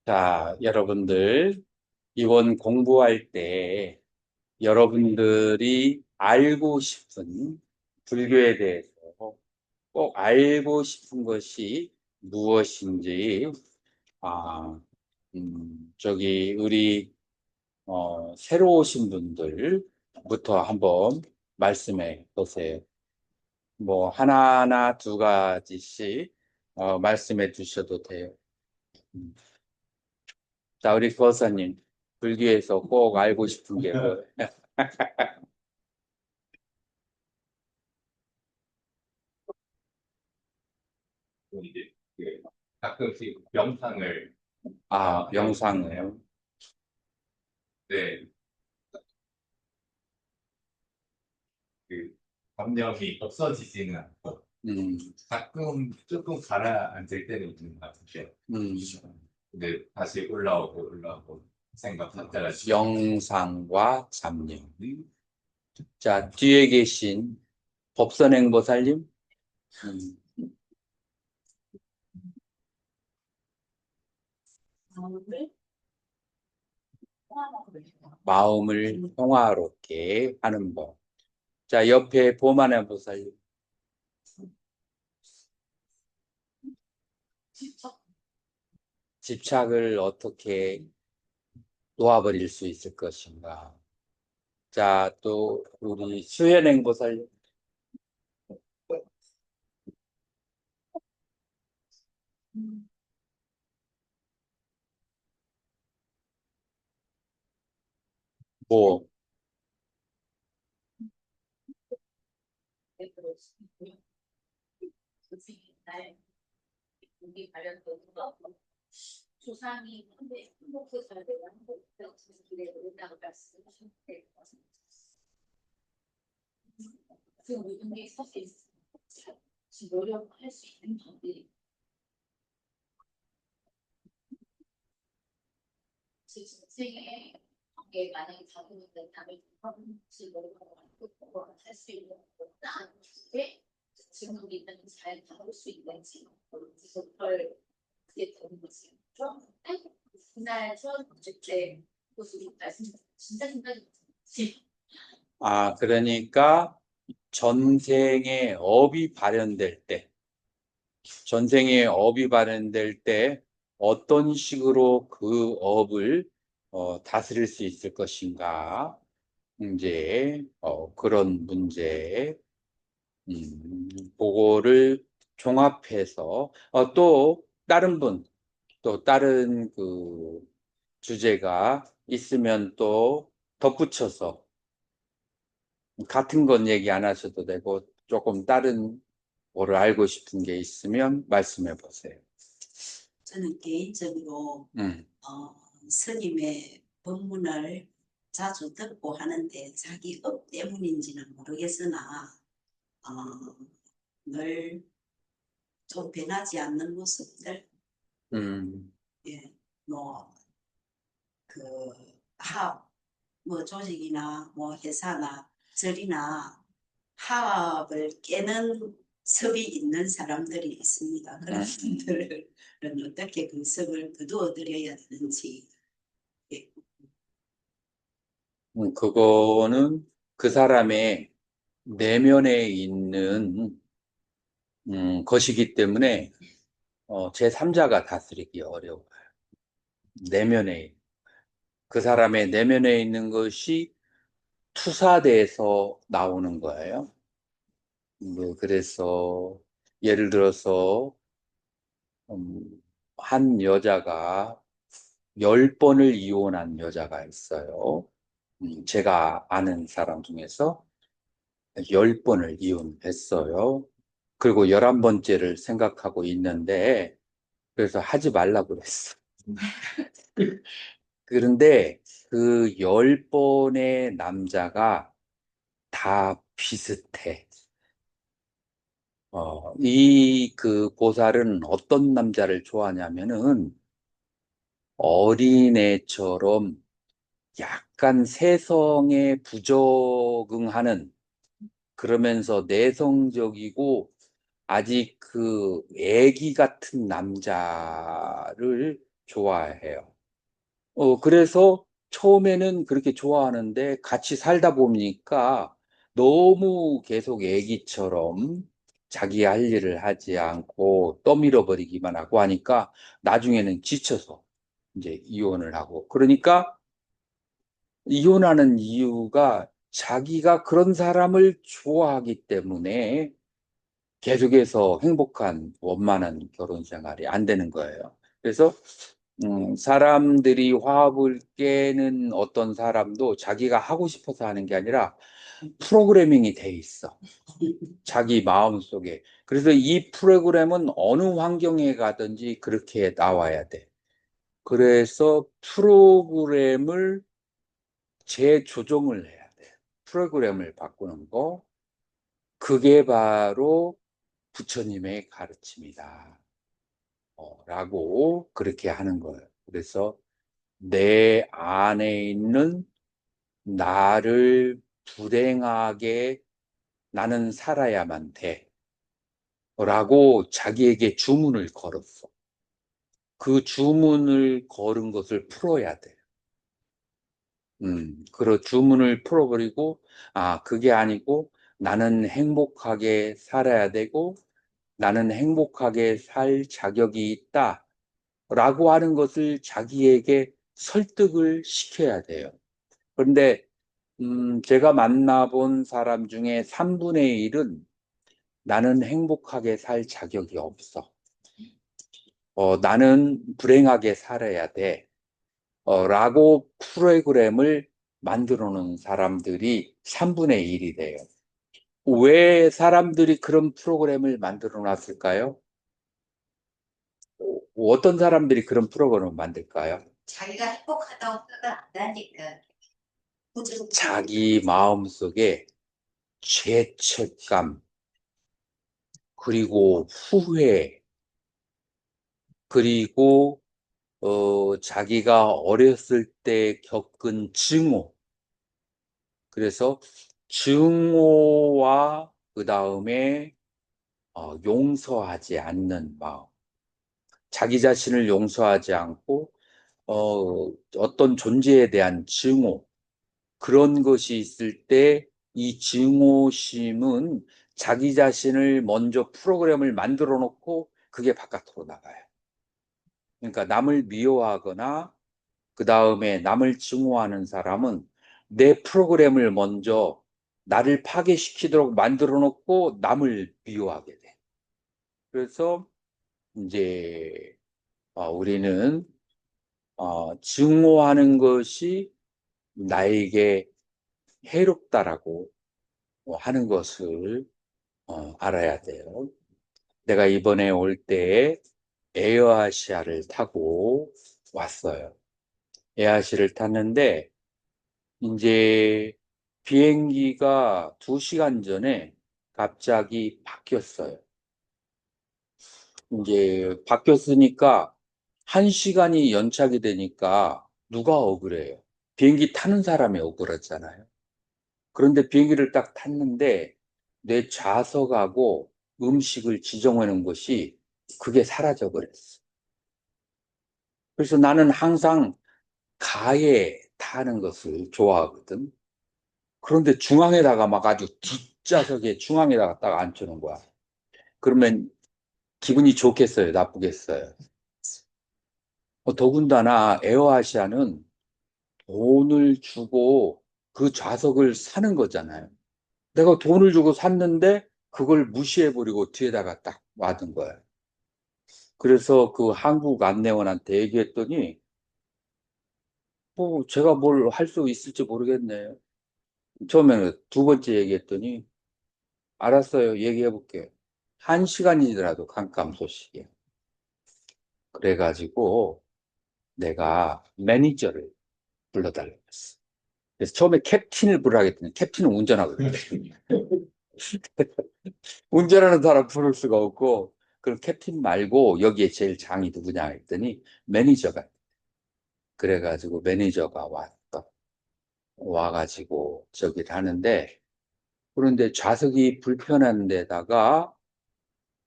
자, 여러분들, 이번 공부할 때 여러분들이 알고 싶은 불교에 대해서 꼭 알고 싶은 것이 무엇인지, 아, 저기, 우리, 새로 오신 분들부터 한번 말씀해 보세요. 뭐, 하나나 두 가지씩, 말씀해 주셔도 돼요. 음. 자, 우리 거사님, 불교에서 꼭 알고 싶은 게 뭐예요? 이제 그 가끔씩 명상을 아, 하고 있잖아요. 명상을. 네, 그 감정이 없어지지는 않고 음, 가끔 조금 가라앉을 때는 있는 것 같은데, 음, 근데 다시 올라오고 생각하다가 명상과 잡념. 자, 뒤에 계신 법선행보살님, 음, 마음을 평화롭게 하는 법. 자, 옆에 보만행보살님, 집착을 어떻게 놓아버릴 수 있을 것인가. 자, 또 우리 수현행보살님, 뭐, 아, 그러니까 전생의 업이 발현될 때, 전생의 업이 발현될 때 어떤 식으로 그 업을 다스릴 수 있을 것인가? 이제 그런 문제, 그거를 종합해서 또 다른 분, 또 다른 그 주제가 있으면 또 덧붙여서 같은 건 얘기 안 하셔도 되고 조금 다른 뭐를 알고 싶은 게 있으면 말씀해 보세요. 저는 개인적으로 음, 스님의 법문을 자주 듣고 하는데 자기 업 때문인지는 모르겠으나 늘 좀 변하지 않는 모습들, 음, 예, 뭐 그 합, 뭐 조직이나 뭐 회사나 절이나 합을 깨는 섭이 있는 사람들이 있습니다. 그런 음, 분들은 어떻게 그 섭을 거두어 드려야 되는지. 예. 그거는 그 사람의 내면에 있는 것이기 때문에 제3자가 다스리기 어려워요. 내면에 그 사람의 내면에 있는 것이 투사돼서 나오는 거예요. 그래서 예를 들어서 한 여자가 10번을 이혼한 여자가 있어요. 제가 아는 사람 중에서 10번을 이혼했어요. 그리고 11번째를 생각하고 있는데, 그래서 하지 말라고 그랬어. 그런데 그 10번의 남자가 다 비슷해. 이 그 보살은 어떤 남자를 좋아하냐면은 어린애처럼 약간 세성에 부적응하는 그러면서 내성적이고 아직 그 애기 같은 남자를 좋아해요. 그래서 처음에는 그렇게 좋아하는데 같이 살다 보니까 너무 계속 애기처럼 자기 할 일을 하지 않고 떠밀어 버리기만 하고 하니까 나중에는 지쳐서 이제 이혼을 하고. 그러니까 이혼하는 이유가 자기가 그런 사람을 좋아하기 때문에 계속해서 행복한 원만한 결혼 생활이 안 되는 거예요. 그래서 사람들이 화합을 깨는 어떤 사람도 자기가 하고 싶어서 하는 게 아니라 프로그래밍이 돼 있어. 자기 마음속에. 그래서 이 프로그램은 어느 환경에 가든지 그렇게 나와야 돼. 그래서 프로그램을 재조정을 해야 돼. 프로그램을 바꾸는 거. 그게 바로 부처님의 가르침이다. 라고 그렇게 하는 거예요. 그래서 내 안에 있는 나를 불행하게 나는 살아야만 돼. 라고 자기에게 주문을 걸었어. 그 주문을 걸은 것을 풀어야 돼. 그 주문을 풀어버리고, 그게 아니고 나는 행복하게 살아야 되고, 나는 행복하게 살 자격이 있다. 라고 하는 것을 자기에게 설득을 시켜야 돼요. 그런데 제가 만나본 사람 중에 3분의 1은 나는 행복하게 살 자격이 없어. 나는 불행하게 살아야 돼. 라고 프로그램을 만들어 놓은 사람들이 3분의 1이래요. 왜 사람들이 그런 프로그램을 만들어 놨을까요? 어떤 사람들이 그런 프로그램을 만들까요? 자기가 행복하다고 생각 안 하니까. 자기 마음속에 죄책감, 그리고 후회, 그리고 자기가 어렸을 때 겪은 증오. 그래서 증오와 그 다음에 용서하지 않는 마음. 자기 자신을 용서하지 않고 어떤 존재에 대한 증오. 그런 것이 있을 때 이 증오심은 자기 자신을 먼저 프로그램을 만들어 놓고 그게 바깥으로 나가요. 그러니까 남을 미워하거나 그 다음에 남을 증오하는 사람은 내 프로그램을 먼저 나를 파괴시키도록 만들어 놓고 남을 미워하게 돼. 그래서 이제 우리는 증오하는 것이 나에게 해롭다라고 하는 것을 알아야 돼요. 내가 이번에 올 때 에어아시아를 타고 왔어요. 에어아시아를 탔는데 이제 비행기가 2시간 전에 갑자기 바뀌었어요. 이제 바뀌었으니까 1시간이 연착이 되니까 누가 억울해요? 비행기 타는 사람이 억울하잖아요. 그런데 비행기를 딱 탔는데 내 좌석하고 음식을 지정해 놓은 것이 그게 사라져 버렸어. 그래서 나는 항상 가에 타는 것을 좋아하거든. 그런데 중앙에다가 막 아주 뒷좌석에 중앙에다가 딱 앉혀놓은 거야. 그러면 기분이 좋겠어요? 나쁘겠어요? 더군다나 에어아시아는 돈을 주고 그 좌석을 사는 거잖아요. 내가 돈을 주고 샀는데 그걸 무시해버리고 뒤에다가 딱 놔둔 거예요. 그래서 그 한국 안내원한테 얘기했더니 뭐 제가 뭘 할 수 있을지 모르겠네요. 처음에는 두 번째 얘기했더니 알았어요. 얘기해 볼게요. 1시간이더라도 깜깜소식이에요. 그래가지고 내가 매니저를 불러달라고 했어. 그래서 처음에 캡틴을 부르라 했더니 캡틴은 운전하거든요. 운전하는 사람 부를 수가 없고 그럼 캡틴 말고 여기에 제일 장이 누구냐 했더니 매니저가. 그래가지고 매니저가 왔어. 와가지고 저기를 하는데 그런데 좌석이 불편한 데다가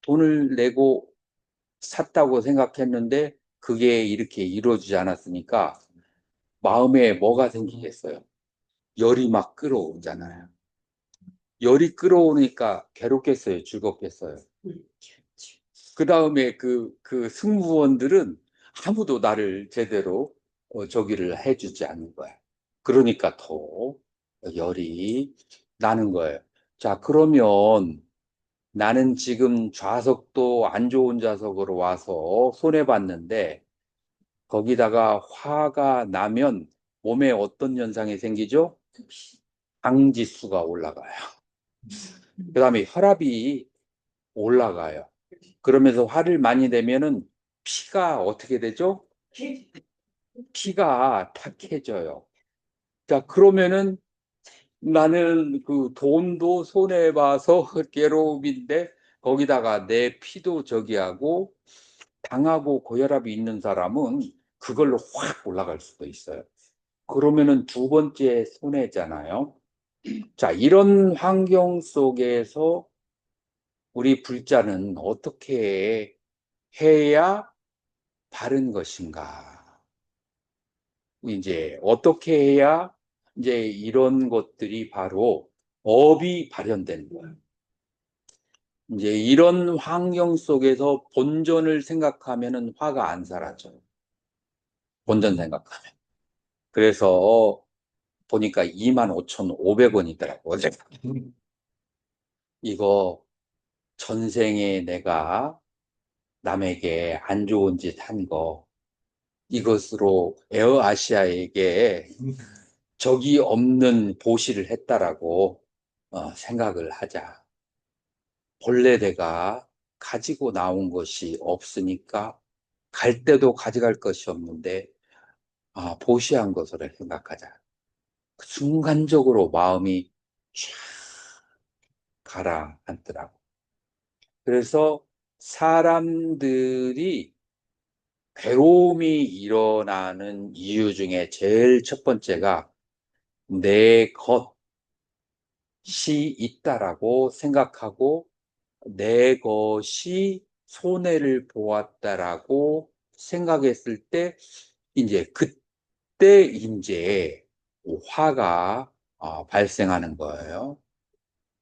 돈을 내고 샀다고 생각했는데 그게 이렇게 이루어지지 않았으니까 마음에 뭐가 생기겠어요? 열이 막 끌어오잖아요. 열이 끌어오니까 괴롭겠어요? 즐겁겠어요? 그 다음에 그 승무원들은 아무도 나를 제대로 저기를 해주지 않는 거야. 그러니까 더 열이 나는 거예요. 자, 그러면 나는 지금 좌석도 안 좋은 좌석으로 와서 손해봤는데 거기다가 화가 나면 몸에 어떤 현상이 생기죠? 당지수가 올라가요. 그 다음에 혈압이 올라가요. 그러면서 화를 많이 내면은 피가 어떻게 되죠? 피가 탁해져요. 자, 그러면은 나는 그 돈도 손해봐서 괴로움인데 거기다가 내 피도 저기 하고 당하고 고혈압이 있는 사람은 그걸로 확 올라갈 수도 있어요. 그러면은 두 번째 손해잖아요. 자, 이런 환경 속에서 우리 불자는 어떻게 해야 바른 것인가? 이제 어떻게 해야 이제 이런 것들이 바로 업이 발현되는 거예요. 이제 이런 환경 속에서 본전을 생각하면은 화가 안 사라져요. 본전 생각하면. 그래서 보니까 25,500원이더라고요. 이거 전생에 내가 남에게 안 좋은 짓 한 거, 이것으로 에어아시아에게 적이 없는 보시를 했다라고 생각을 하자. 본래 내가 가지고 나온 것이 없으니까 갈 때도 가져갈 것이 없는데 보시한 것으로 생각하자. 순간적으로 마음이 쫙 가라앉더라고. 그래서 사람들이 괴로움이 일어나는 이유 중에 제일 첫 번째가 내 것이 있다라고 생각하고 내 것이 손해를 보았다라고 생각했을 때 이제 그때 이제 화가 발생하는 거예요.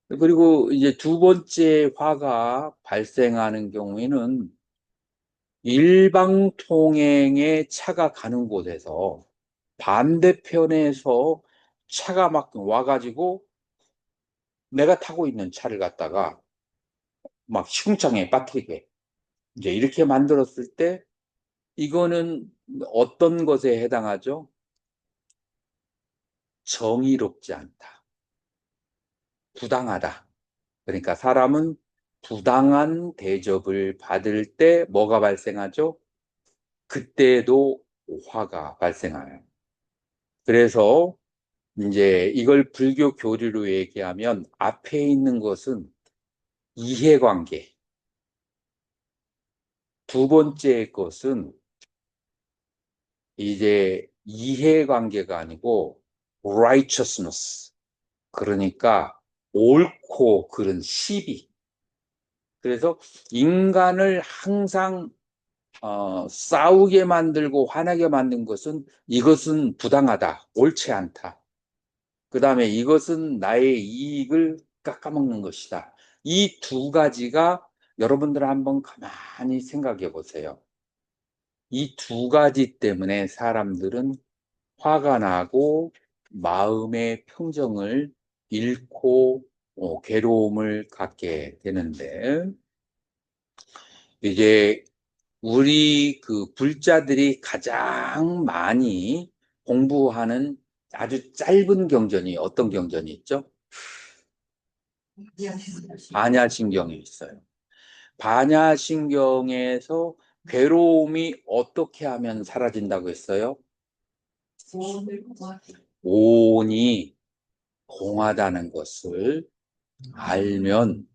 그리고 이제 두 번째 화가 발생하는 경우에는 일방통행의 차가 가는 곳에서 반대편에서 차가 막 와가지고 내가 타고 있는 차를 갖다가 막 시궁창에 빠뜨리게 이제 이렇게 만들었을 때 이거는 어떤 것에 해당하죠? 정의롭지 않다. 부당하다. 그러니까 사람은 부당한 대접을 받을 때 뭐가 발생하죠? 그때도 화가 발생해요. 그래서 이제 이걸 불교 교리로 얘기하면 앞에 있는 것은 이해관계. 두 번째 것은 이제 이해관계가 아니고 righteousness. 그러니까 옳고 그른 시비. 그래서 인간을 항상 싸우게 만들고 화나게 만든 것은 이것은 부당하다, 옳지 않다. 그 다음에 이것은 나의 이익을 깎아먹는 것이다. 이 두 가지가 여러분들 한번 가만히 생각해 보세요. 이 두 가지 때문에 사람들은 화가 나고 마음의 평정을 잃고 괴로움을 갖게 되는데 이제 우리 그 불자들이 가장 많이 공부하는 아주 짧은 경전이 어떤 경전이 있죠? 반야신경이 있어요. 반야신경에서 괴로움이 어떻게 하면 사라진다고 했어요? 오온이 공하다는 것을 알면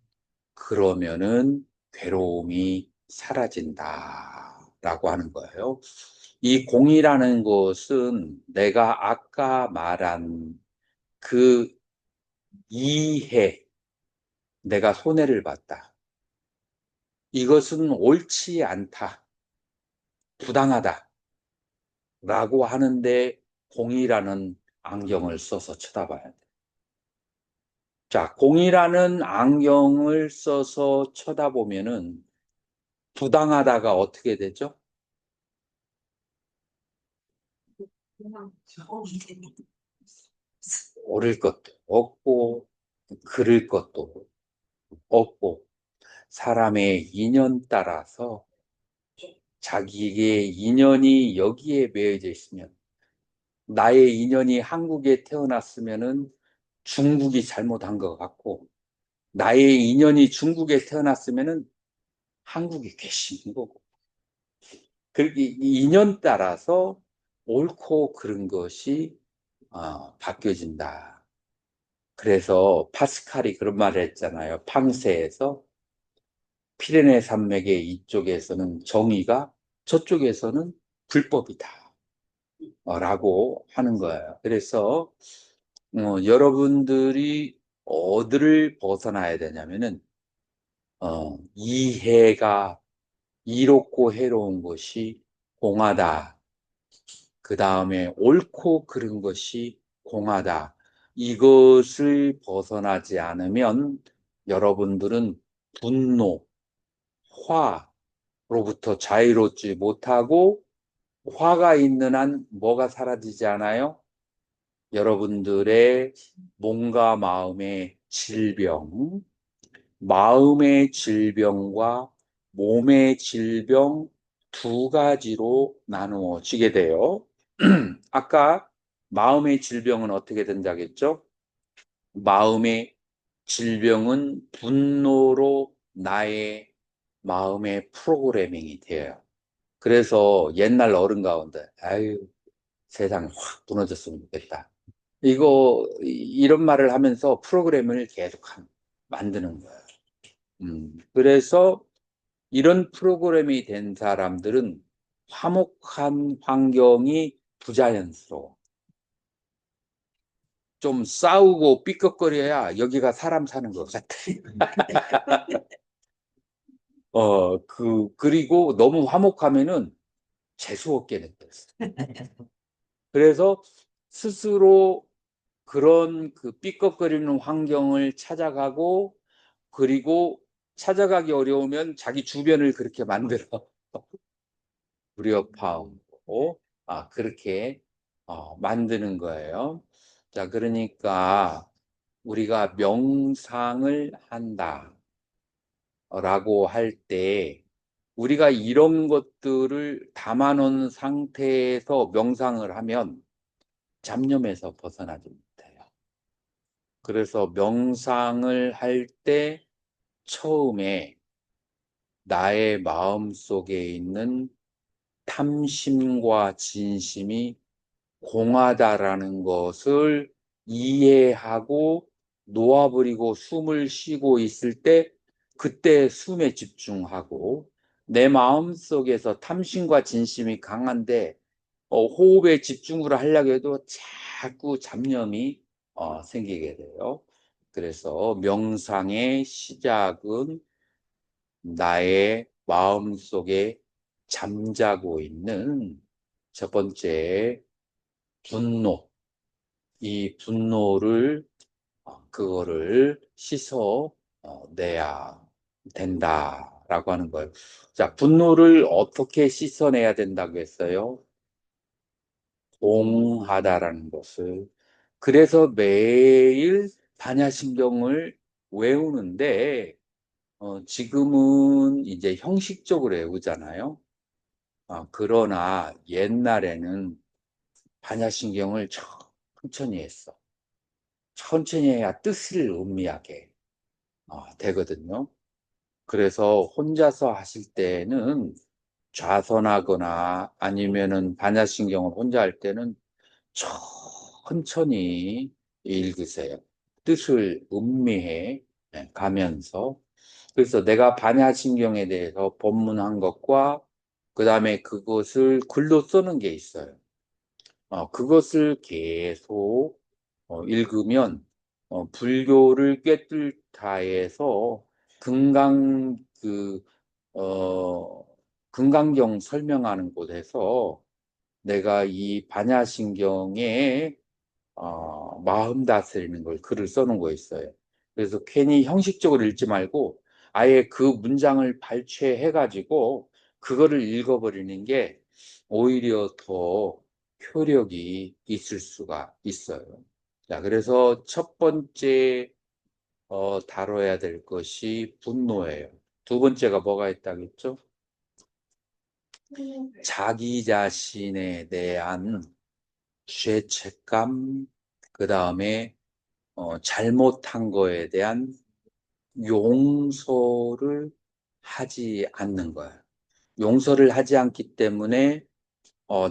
그러면은 괴로움이 사라진다라고 하는 거예요. 이 공이라는 것은 내가 아까 말한 그 이해, 내가 손해를 봤다. 이것은 옳지 않다. 부당하다라고 하는데 공이라는 안경을 써서 쳐다봐야 돼. 자, 공이라는 안경을 써서 쳐다보면은 부당하다가 어떻게 되죠? 도움이 되는 옳을 것도 없고, 그를 것도 없고, 사람의 인연 따라서 자기의 인연이 여기에 매여져 있으면, 나의 인연이 한국에 태어났으면은 중국이 잘못한 것 같고, 나의 인연이 중국에 태어났으면은 한국이 괘씸한 거고, 그렇게 이 인연 따라서 옳고 그른 것이 바뀌어진다. 그래서 파스칼이 그런 말을 했잖아요. 팡세에서 피레네 산맥의 이쪽에서는 정의가, 저쪽에서는 불법이다. 라고 하는 거예요. 그래서 여러분들이 어디를 벗어나야 되냐면은 이해가 이롭고 해로운 것이 공하다. 그 다음에 옳고 그른 것이 공하다. 이것을 벗어나지 않으면 여러분들은 분노, 화로부터 자유롭지 못하고, 화가 있는 한 뭐가 사라지지 않아요? 여러분들의 몸과 마음의 질병, 마음의 질병과 몸의 질병 두 가지로 나누어지게 돼요. 아까 마음의 질병은 어떻게 된다고 했죠? 마음의 질병은 분노로 나의 마음의 프로그래밍이 돼요. 그래서 옛날 어른 가운데, 아유, 세상 확 무너졌으면 좋겠다. 이런 말을 하면서 프로그램을 계속 만드는 거예요. 그래서 이런 프로그램이 된 사람들은 화목한 환경이 부자연스러워. 좀 싸우고 삐걱거려야 여기가 사람 사는 것 같아. 그리고 너무 화목하면은 재수없게 느꼈어. 그래서 스스로 그런 그 삐걱거리는 환경을 찾아가고, 그리고 찾아가기 어려우면 자기 주변을 그렇게 만들어. 불협화음으로 그렇게 만드는 거예요. 자, 그러니까 우리가 명상을 한다라고 할 때 우리가 이런 것들을 담아놓은 상태에서 명상을 하면 잡념에서 벗어나지 못해요. 그래서 명상을 할 때 처음에 나의 마음 속에 있는 탐심과 진심이 공하다라는 것을 이해하고 놓아버리고 숨을 쉬고 있을 때, 그때 숨에 집중하고, 내 마음 속에서 탐심과 진심이 강한데 호흡에 집중을 하려고 해도 자꾸 잡념이 생기게 돼요. 그래서 명상의 시작은 나의 마음 속에 잠자고 있는 첫 번째 분노, 이 분노를 그거를 씻어 내야 된다라고 하는 거예요. 자, 분노를 어떻게 씻어내야 된다고 했어요? 공하다라는 것을. 그래서 매일 반야신경을 외우는데 지금은 이제 형식적으로 외우잖아요. 그러나 옛날에는 반야신경을 천천히 했어. 천천히 해야 뜻을 음미하게 되거든요. 그래서 혼자서 하실 때는 좌선하거나 아니면은 반야신경을 혼자 할 때는 천천히 읽으세요. 뜻을 음미해 가면서. 그래서 내가 반야신경에 대해서 법문한 것과 그 다음에 그것을 글로 쓰는 게 있어요. 그것을 계속 읽으면 불교를 꿰뚫다 해서 금강 어, 금강경 설명하는 곳에서 내가 이 반야신경에 마음 다스리는 걸 글을 써놓은 거 있어요. 그래서 괜히 형식적으로 읽지 말고 아예 그 문장을 발췌해가지고 그거를 읽어버리는 게 오히려 더 효력이 있을 수가 있어요. 자, 그래서 첫 번째 다뤄야 될 것이 분노예요. 두 번째가 뭐가 있다겠죠? 자기 자신에 대한 죄책감, 그 다음에 잘못한 거에 대한 용서를 하지 않는 거야. 용서를 하지 않기 때문에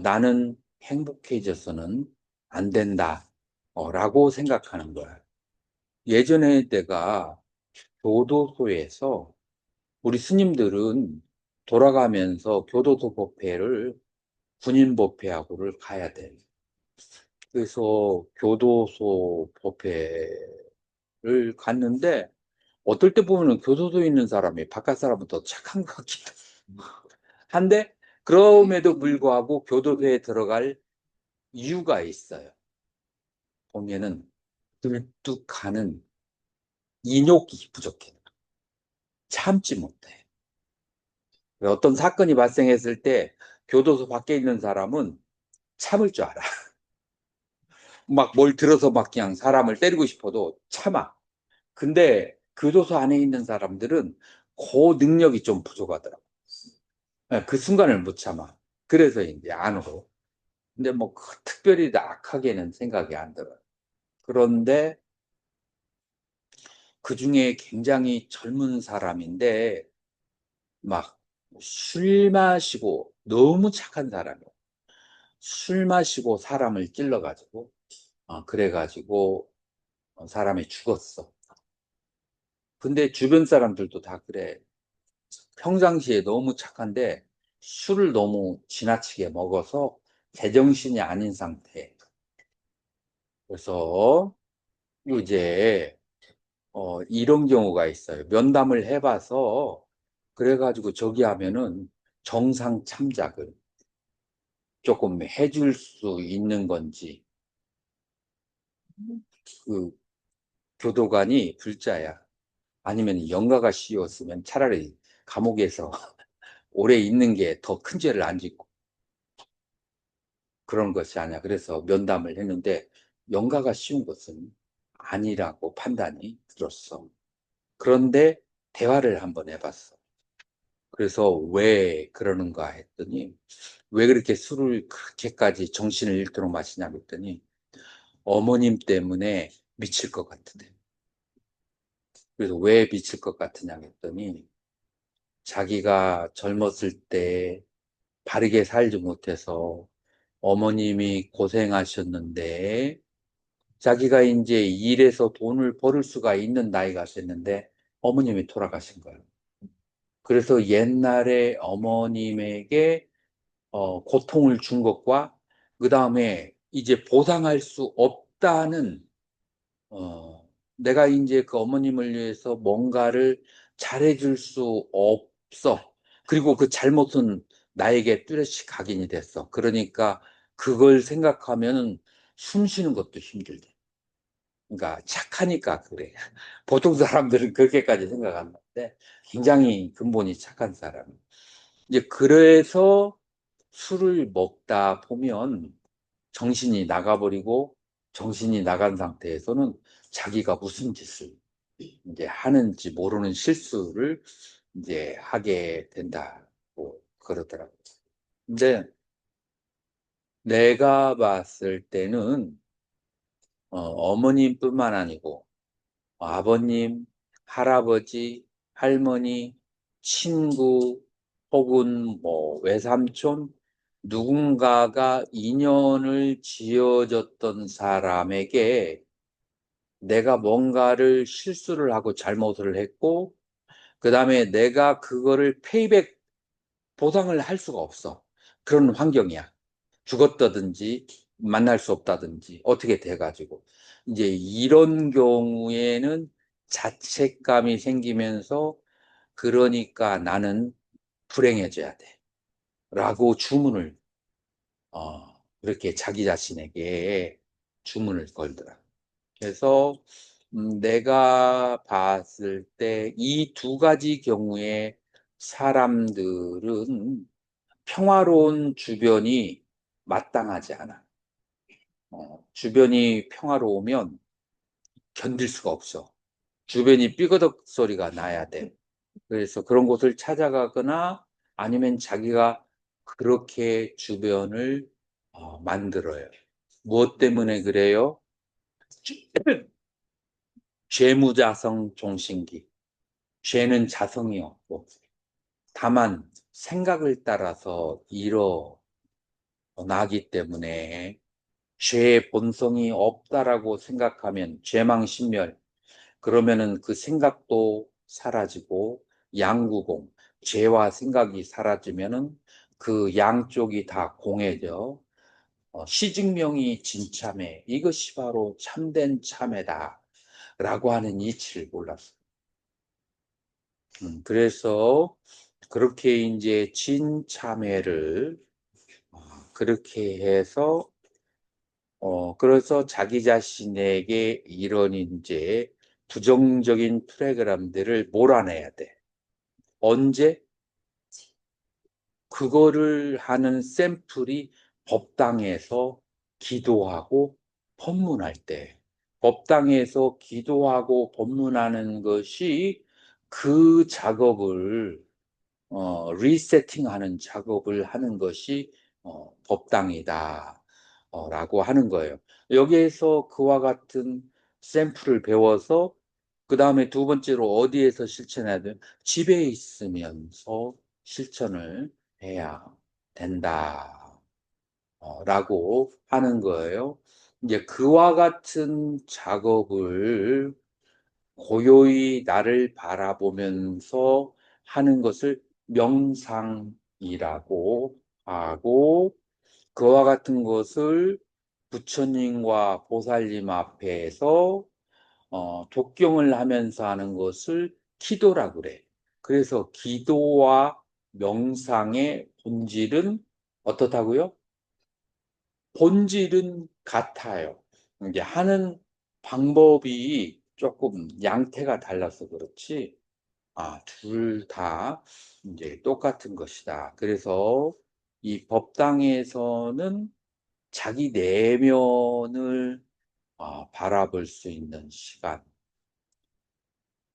나는 행복해져서는 안 된다, 라고 생각하는 거야. 예전에 내가 교도소에서 우리 스님들은 돌아가면서 교도소 법회를 군인 법회하고를 가야 돼. 그래서 교도소 법회를 갔는데 어떨 때 보면은 교도소에 있는 사람이 바깥 사람은 더 착한 것 같기도 한데 그럼에도 불구하고 교도소에 들어갈 이유가 있어요. 보면은 들뚝하는 인욕이 부족해. 참지 못해. 어떤 사건이 발생했을 때 교도소 밖에 있는 사람은 참을 줄 알아. 막 뭘 들어서 막 그냥 사람을 때리고 싶어도 참아. 근데 교도소 안에 있는 사람들은 그 능력이 좀 부족하더라고. 그 순간을 못 참아. 그래서 이제 안으로. 근데 뭐 특별히 악하게는 생각이 안 들어요. 그런데 그 중에 굉장히 젊은 사람인데 막 술 마시고 너무 착한 사람이에요. 술 마시고 사람을 찔러가지고 그래가지고 사람이 죽었어. 근데 주변 사람들도 다 그래. 평상시에 너무 착한데 술을 너무 지나치게 먹어서 제정신이 아닌 상태. 그래서 이제 이런 경우가 있어요. 면담을 해봐서 그래가지고 저기 하면은 정상 참작을 조금 해줄 수 있는 건지 그 교도관이 불자야. 아니면 영가가 씌웠으면 차라리 감옥에서 오래 있는 게 더 큰 죄를 안 짓고 그런 것이 아니야. 그래서 면담을 했는데 영가가 씌운 것은 아니라고 판단이 들었어. 그런데 대화를 한번 해봤어. 그래서 왜 그러는가 했더니 왜 그렇게 술을 그렇게까지 정신을 잃도록 마시냐고 했더니 어머님 때문에 미칠 것 같으대. 그래서 왜 미칠 것 같으냐고 했더니 자기가 젊었을 때 바르게 살지 못해서 어머님이 고생하셨는데 자기가 이제 일해서 돈을 벌을 수가 있는 나이가 됐는데 어머님이 돌아가신 거예요. 그래서 옛날에 어머님에게 고통을 준 것과 그 다음에 이제 보상할 수 없다는 내가 이제 그 어머님을 위해서 뭔가를 잘해줄 수 없어. 그리고 그 잘못은 나에게 뚜렷이 각인이 됐어. 그러니까 그걸 생각하면 숨 쉬는 것도 힘들대. 그러니까 착하니까 그래. 보통 사람들은 그렇게까지 생각 안 하는데 굉장히 근본이 착한 사람. 이제 그래서 술을 먹다 보면 정신이 나가버리고 정신이 나간 상태에서는 자기가 무슨 짓을 이제 하는지 모르는 실수를 이제 하게 된다고 그러더라고요. 근데 내가 봤을 때는 어머님뿐만 아니고 아버님, 할아버지, 할머니, 친구 혹은 뭐 외삼촌 누군가가 인연을 지어줬던 사람에게 내가 뭔가를 실수를 하고 잘못을 했고 그 다음에 내가 그거를 페이백 보상을 할 수가 없어. 그런 환경이야. 죽었다든지 만날 수 없다든지 어떻게 돼가지고 이제 이런 경우에는 자책감이 생기면서 그러니까 나는 불행해져야 돼. 라고 주문을, 그렇게 자기 자신에게 주문을 걸더라. 그래서, 내가 봤을 때 이 두 가지 경우에 사람들은 평화로운 주변이 마땅하지 않아. 주변이 평화로우면 견딜 수가 없어. 주변이 삐그덕 소리가 나야 돼. 그래서 그런 곳을 찾아가거나 아니면 자기가 그렇게 주변을 만들어요. 무엇 때문에 그래요? 죄무자성 종신기. 죄는 자성이 없고, 다만 생각을 따라서 일어나기 때문에 죄의 본성이 없다라고 생각하면 죄망신멸, 그러면은 그 생각도 사라지고 양구공, 죄와 생각이 사라지면은 그 양쪽이 다 공해져 시증명이 진참해, 이것이 바로 참된 참회다 라고 하는 이치를 몰랐어. 그래서 그렇게 이제 진참회를 그렇게 해서 그래서 자기 자신에게 이런 이제 부정적인 프로그램들을 몰아내야 돼. 언제? 그거를 하는 샘플이 법당에서 기도하고 법문할 때. 법당에서 기도하고 법문하는 것이 그 작업을, 리세팅하는 작업을 하는 것이 법당이다. 라고 하는 거예요. 여기에서 그와 같은 샘플을 배워서 그 다음에 두 번째로 어디에서 실천해야 돼요? 집에 있으면서 실천을 해야 된다. 라고 하는 거예요. 이제 그와 같은 작업을 고요히 나를 바라보면서 하는 것을 명상이라고 하고, 그와 같은 것을 부처님과 보살님 앞에서 독경을 하면서 하는 것을 기도라고 그래. 그래서 기도와 명상의 본질은 어떻다고요? 본질은 같아요. 이제 하는 방법이 조금 양태가 달라서 그렇지, 둘 다 이제 똑같은 것이다. 그래서 이 법당에서는 자기 내면을 바라볼 수 있는 시간.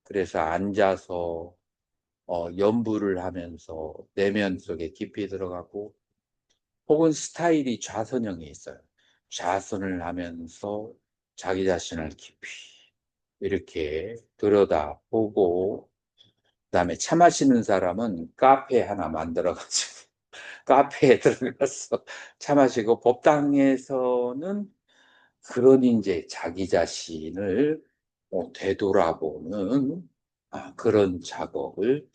그래서 앉아서 연부를 하면서 내면 속에 깊이 들어가고, 혹은 스타일이 좌선형이 있어요. 좌선을 하면서 자기 자신을 깊이 이렇게 들여다보고, 그다음에 차 마시는 사람은 카페 하나 만들어가지고 카페에 들어가서 차 마시고, 법당에서는 그런 이제 자기 자신을 되돌아보는 그런 작업을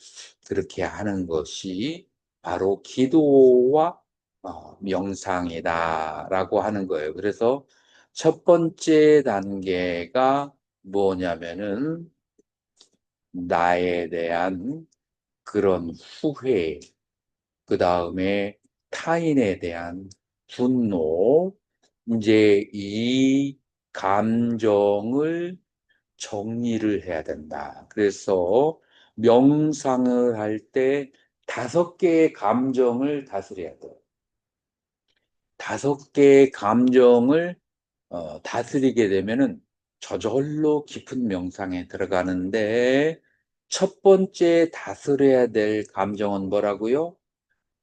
그렇게 하는 것이 바로 기도와 명상이다라고 하는 거예요. 그래서 첫 번째 단계가 뭐냐면은 나에 대한 그런 후회, 그 다음에 타인에 대한 분노, 이제 이 감정을 정리를 해야 된다. 그래서 명상을 할 때 5개의 감정을 다스려야 돼요. 5개의 감정을 다스리게 되면은 저절로 깊은 명상에 들어가는데, 첫 번째 다스려야 될 감정은 뭐라고요?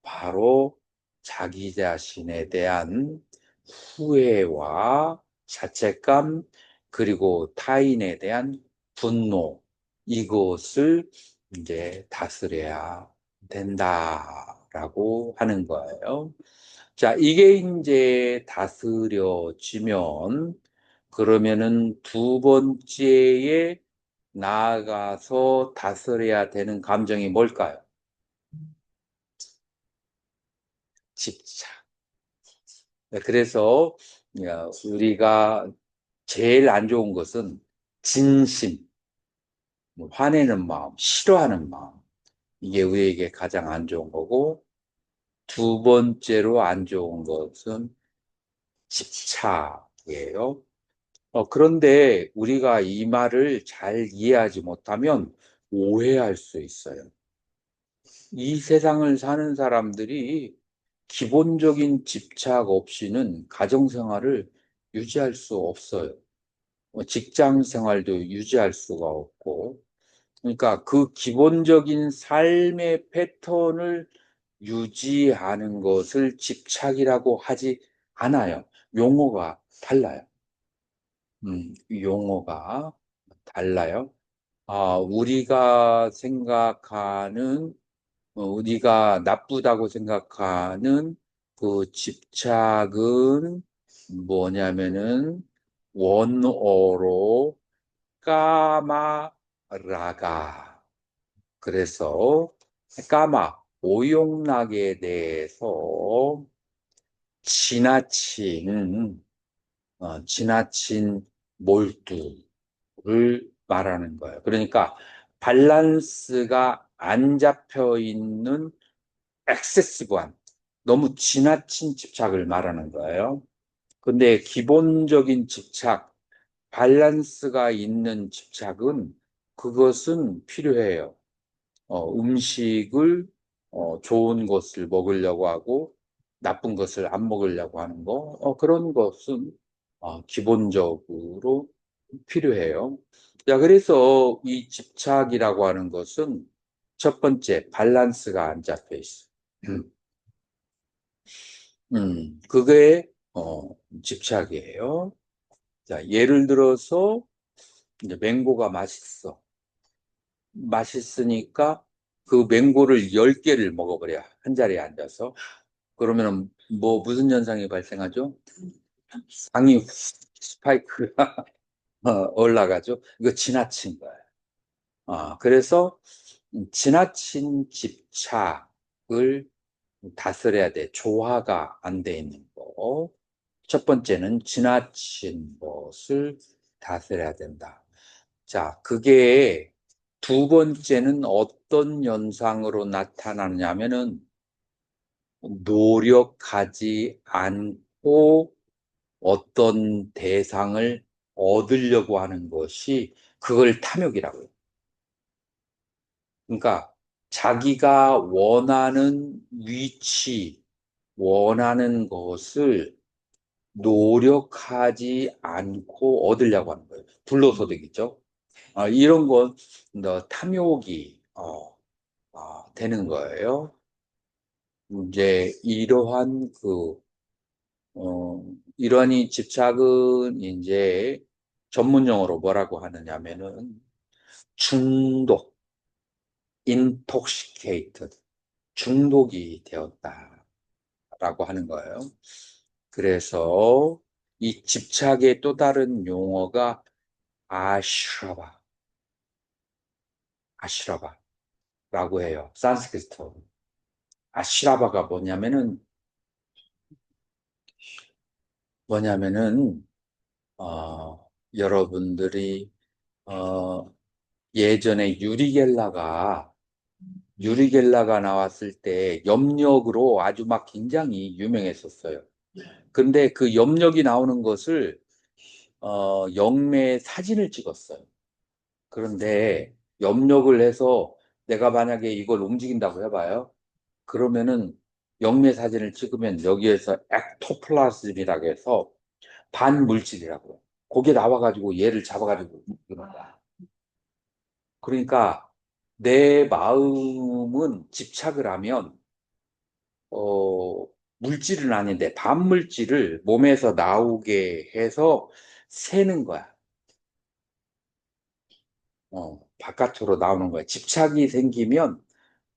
바로 자기 자신에 대한 후회와 자책감, 그리고 타인에 대한 분노, 이것을 이제 다스려야 된다라고 하는 거예요. 자, 이게 이제 다스려지면, 그러면은 두 번째에 나아가서 다스려야 되는 감정이 뭘까요? 집착. 네, 그래서 우리가 제일 안 좋은 것은 진심, 뭐 화내는 마음, 싫어하는 마음. 이게 우리에게 가장 안 좋은 거고, 두 번째로 안 좋은 것은 집착이에요. 그런데 우리가 이 말을 잘 이해하지 못하면 오해할 수 있어요. 이 세상을 사는 사람들이 기본적인 집착 없이는 가정생활을 유지할 수 없어요. 직장 생활도 유지할 수가 없고, 그러니까 그 기본적인 삶의 패턴을 유지하는 것을 집착이라고 하지 않아요. 용어가 달라요. 용어가 달라요. 우리가 나쁘다고 생각하는 그 집착은 뭐냐면은 원어로 까마라가. 그래서 오용락에 대해서 지나친, 지나친 몰두를 말하는 거예요. 그러니까 밸런스가 안 잡혀 있는 엑세시브한, 너무 지나친 집착을 말하는 거예요. 근데 기본적인 집착, 밸런스가 있는 집착은 그것은 필요해요. 음식을 좋은 것을 먹으려고 하고 나쁜 것을 안 먹으려고 하는 거, 그런 것은 기본적으로 필요해요. 자, 그래서 이 집착이라고 하는 것은 첫 번째, 밸런스가 안 잡혀 있어. 음, 그게 집착이에요. 자, 예를 들어서 이제 맹고가 맛있어. 맛있으니까 그 맹고를 10개를 먹어버려. 한 자리에 앉아서. 그러면은 뭐 무슨 현상이 발생하죠? 상이 스파이크가 올라가죠. 이거 지나친 거예요. 그래서 지나친 집착을 다스려야 돼. 조화가 안 돼 있는 거. 첫 번째는 지나친 것을 다스려야 된다. 자, 그게 두 번째는 어떤 현상으로 나타나느냐면은 노력하지 않고 어떤 대상을 얻으려고 하는 것이 그걸 탐욕이라고요. 그러니까 자기가 원하는 위치, 원하는 것을 노력하지 않고 얻으려고 하는 거예요. 불로소득이죠. 이런 건 탐욕이 되는 거예요. 이제 이러한 이 집착은 이제 전문 용어로 뭐라고 하느냐면은 중독, intoxicated, 중독이 되었다라고 하는 거예요. 그래서 이 집착의 또 다른 용어가 아슈라바, 아슈라바라고 해요. 산스크리트어. 아슈라바가 뭐냐면은 여러분들이 어, 예전에 유리겔라가 나왔을 때 염력으로 아주 막 굉장히 유명했었어요. 근데 그 염력이 나오는 것을 영매 사진을 찍었어요. 그런데 염력을 해서 내가 만약에 이걸 움직인다고 해봐요. 그러면은 영매 사진을 찍으면 여기에서 액토플라즘이라고 해서 반물질이라고요. 거기에 나와가지고 얘를 잡아가지고 움직이는 거야. 그러니까 내 마음은 집착을 하면 어, 물질은 아닌데 반물질을 몸에서 나오게 해서 새는 거야. 바깥으로 나오는 거야. 집착이 생기면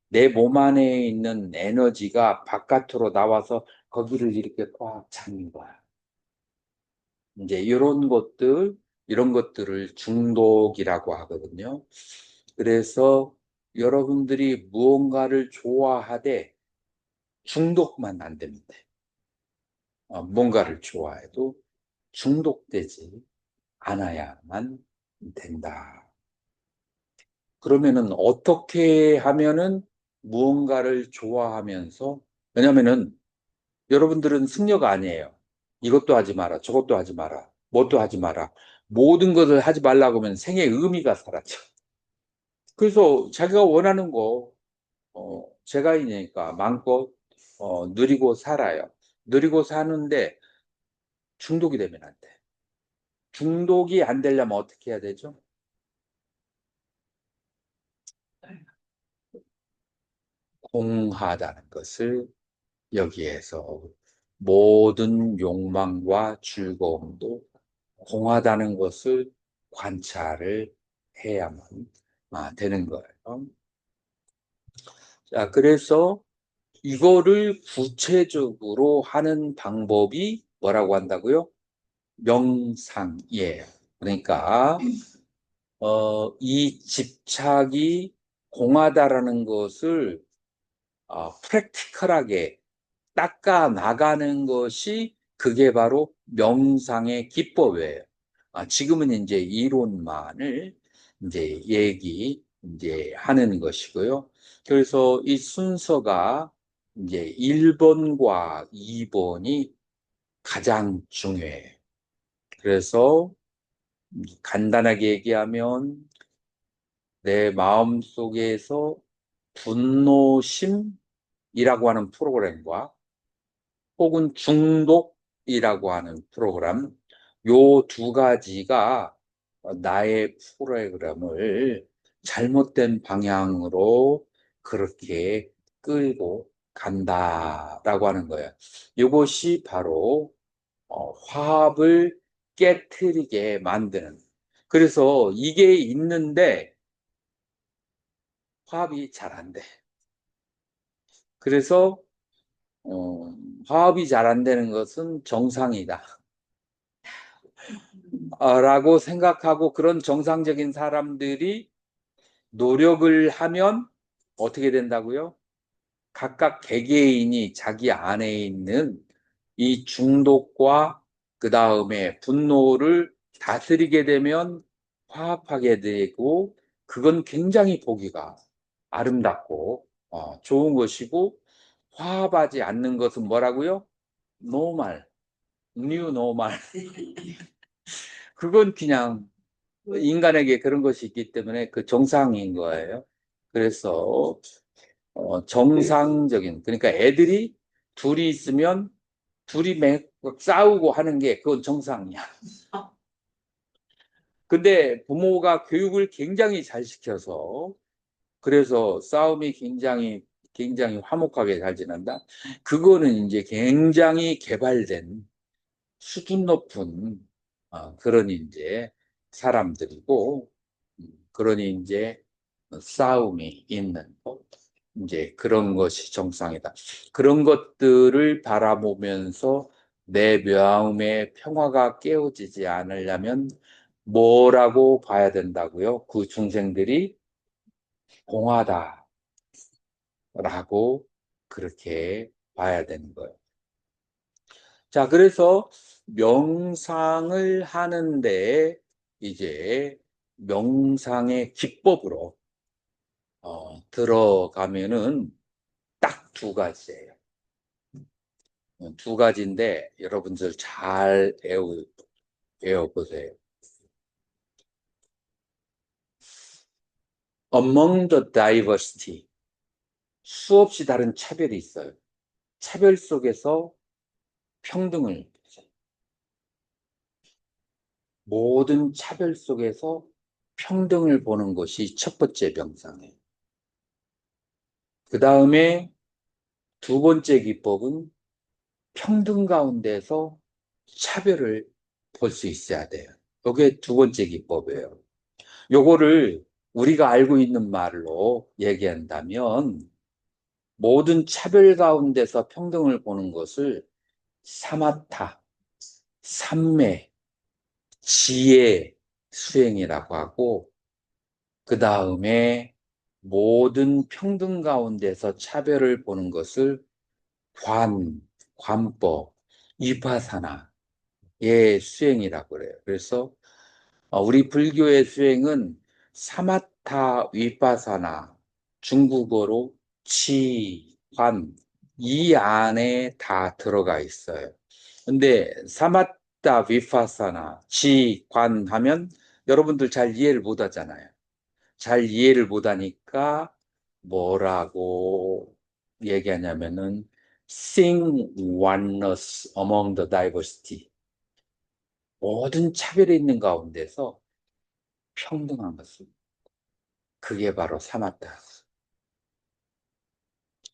내 몸 안에 있는 에너지가 바깥으로 나와서 거기를 이렇게 꽉 잡는 거야. 이제 이런 것들을 중독이라고 하거든요. 그래서 여러분들이 무언가를 좋아하되 중독만 안 되면 돼. 뭔가를 좋아해도 중독되지 않아야만 된다. 그러면은 어떻게 하면은 무언가를 좋아하면서 왜냐면은 여러분들은 승려가 아니에요. 이것도 하지 마라, 저것도 하지 마라, 뭣도 하지 마라. 모든 것을 하지 말라고 하면 생의 의미가 사라져. 그래서 자기가 원하는 거, 제가이니까 마음껏 누리고 살아요. 누리고 사는데 중독이 되면 안 돼. 중독이 안 되려면 어떻게 해야 되죠? 공하다는 것을 여기에서 모든 욕망과 즐거움도 공하다는 것을 관찰을 해야만 되는 거예요. 자, 그래서 이거를 구체적으로 하는 방법이 뭐라고 한다고요? 명상이에요. 그러니까 이 집착이 공하다라는 것을 프랙티컬하게 닦아 나가는 것이 그게 바로 명상의 기법이에요. 지금은 이제 이론만을 이제 이제 하는 것이고요. 그래서 이 순서가 이제 1번과 2번이 가장 중요해요. 그래서 간단하게 얘기하면 내 마음 속에서 분노심이라고 하는 프로그램과 혹은 중독이라고 하는 프로그램, 요 두 가지가 나의 프로그램을 잘못된 방향으로 그렇게 끌고 간다라고 하는 거예요. 이것이 바로 화합을 깨트리게 만드는. 그래서 이게 있는데 화합이 잘 안 돼. 그래서 어, 화합이 잘 안 되는 것은 정상이다. 라고 생각하고 그런 정상적인 사람들이 노력을 하면 어떻게 된다고요? 각각 개개인이 자기 안에 있는 이 중독과 그 다음에 분노를 다스리게 되면 화합하게 되고 그건 굉장히 보기가 아름답고 좋은 것이고 화합하지 않는 것은 뭐라고요? 노말, 뉴 노말. 그건 그냥 인간에게 그런 것이 있기 때문에 그 정상인 거예요. 그래서 정상적인 그러니까 애들이 둘이 있으면 둘이 막 싸우고 하는 게 그건 정상이야. 근데 부모가 교육을 굉장히 잘 시켜서 그래서 싸움이 굉장히 화목하게 잘 지낸다. 그거는 이제 굉장히 개발된 수준 높은 그런 이제 사람들이고 그러니 이제 싸움이 있는 이제 그런 것이 정상이다. 그런 것들을 바라보면서 내 마음의 평화가 깨어지지 않으려면 뭐라고 봐야 된다고요? 그 중생들이 공하다라고 그렇게 봐야 되는 거예요. 자, 그래서 명상을 하는데 이제 명상의 기법으로 들어가면은 딱 두 가지예요. 두 가지인데 여러분들 잘 외워보세요. Among the diversity, 수없이 다른 차별이 있어요. 차별 속에서 평등을, 모든 차별 속에서 평등을 보는 것이 첫 번째 명상이에요. 그 다음에 두 번째 기법은 평등 가운데서 차별을 볼 수 있어야 돼요. 이게 두 번째 기법이에요. 요거를 우리가 알고 있는 말로 얘기한다면 모든 차별 가운데서 평등을 보는 것을 사마타, 삼매, 지혜 수행이라고 하고 그 다음에 모든 평등 가운데서 차별을 보는 것을 관법, 위파사나의 수행이라고 그래요. 그래서 우리 불교의 수행은 사마타 위파사나 중국어로 치, 관, 이 안에 다 들어가 있어요. 근데 사마타 비파사나 지관하면 여러분들 잘 이해를 못 하잖아요. 잘 이해를 못 하니까 뭐라고 얘기하냐면은 seeing oneness among the diversity. 모든 차별이 있는 가운데서 평등한 것을. 그게 바로 사마타.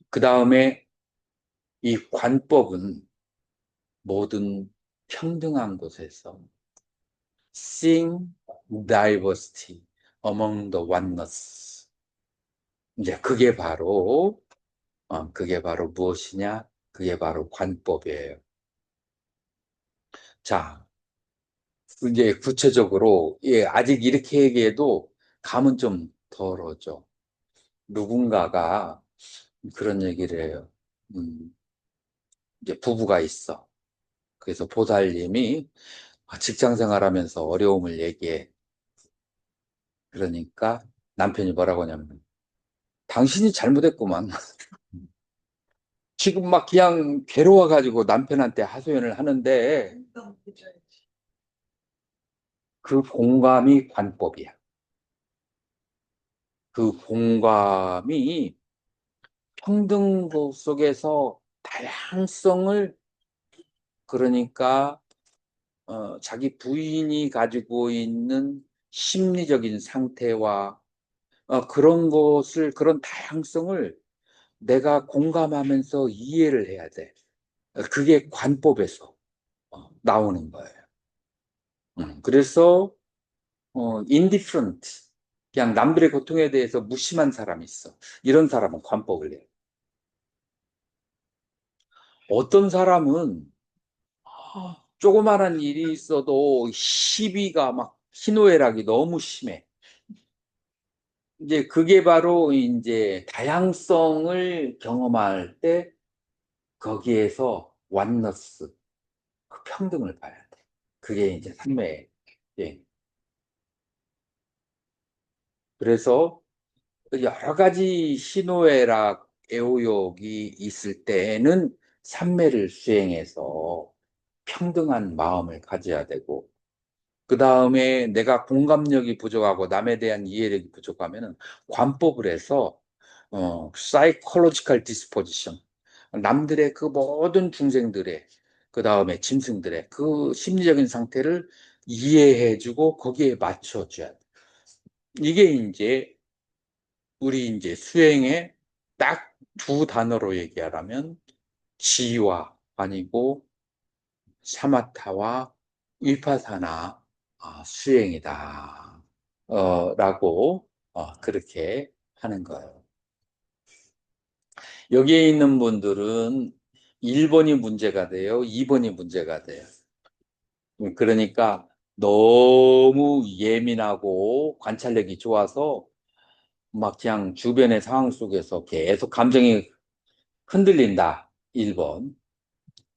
그 다음에 이 관법은 모든 평등한 곳에서 seeing diversity among the oneness. 이제 그게 바로 무엇이냐? 그게 바로 관법이에요. 자, 이제 구체적으로, 예, 아직 이렇게 얘기해도 감은 좀 덜 오죠. 누군가가 그런 얘기를 해요. 음, 이제 부부가 있어. 그래서 보살님이 직장 생활하면서 어려움을 얘기해. 그러니까 남편이 뭐라고 하냐면, 당신이 잘못했구만. 지금 막 그냥 괴로워가지고 남편한테 하소연을 하는데 그 공감이 관법이야. 그 공감이 평등 속에서 다양성을 그러니까 자기 부인이 가지고 있는 심리적인 상태와 그런 것을 그런 다양성을 내가 공감하면서 이해를 해야 돼. 그게 관법에서 나오는 거예요. 그래서 indifferent 그냥 남들의 고통에 대해서 무심한 사람이 있어. 이런 사람은 관법을 해요. 어떤 사람은 조그마한 일이 있어도 시비가 막 희노애락이 너무 심해. 이제 그게 바로 이제 다양성을 경험할 때 거기에서 완너스, 그 평등을 봐야 돼. 그게 이제 삼매예요. 예. 그래서 여러 가지 희노애락, 애호욕이 있을 때에는 삼매를 수행해서 평등한 마음을 가져야 되고, 그 다음에 내가 공감력이 부족하고 남에 대한 이해력이 부족하면은 관법을 해서 psychological disposition 남들의 그 모든 중생들의 그 다음에 짐승들의 그 심리적인 상태를 이해해주고 거기에 맞춰줘야 돼. 이게 이제 우리 이제 수행의 딱 두 단어로 얘기하라면 지와 아니고 사마타와 위파사나 수행이다. 라고 그렇게 하는 거예요. 여기에 있는 분들은 1번이 문제가 돼요. 2번이 문제가 돼요. 그러니까 너무 예민하고 관찰력이 좋아서 막 그냥 주변의 상황 속에서 계속 감정이 흔들린다. 1번.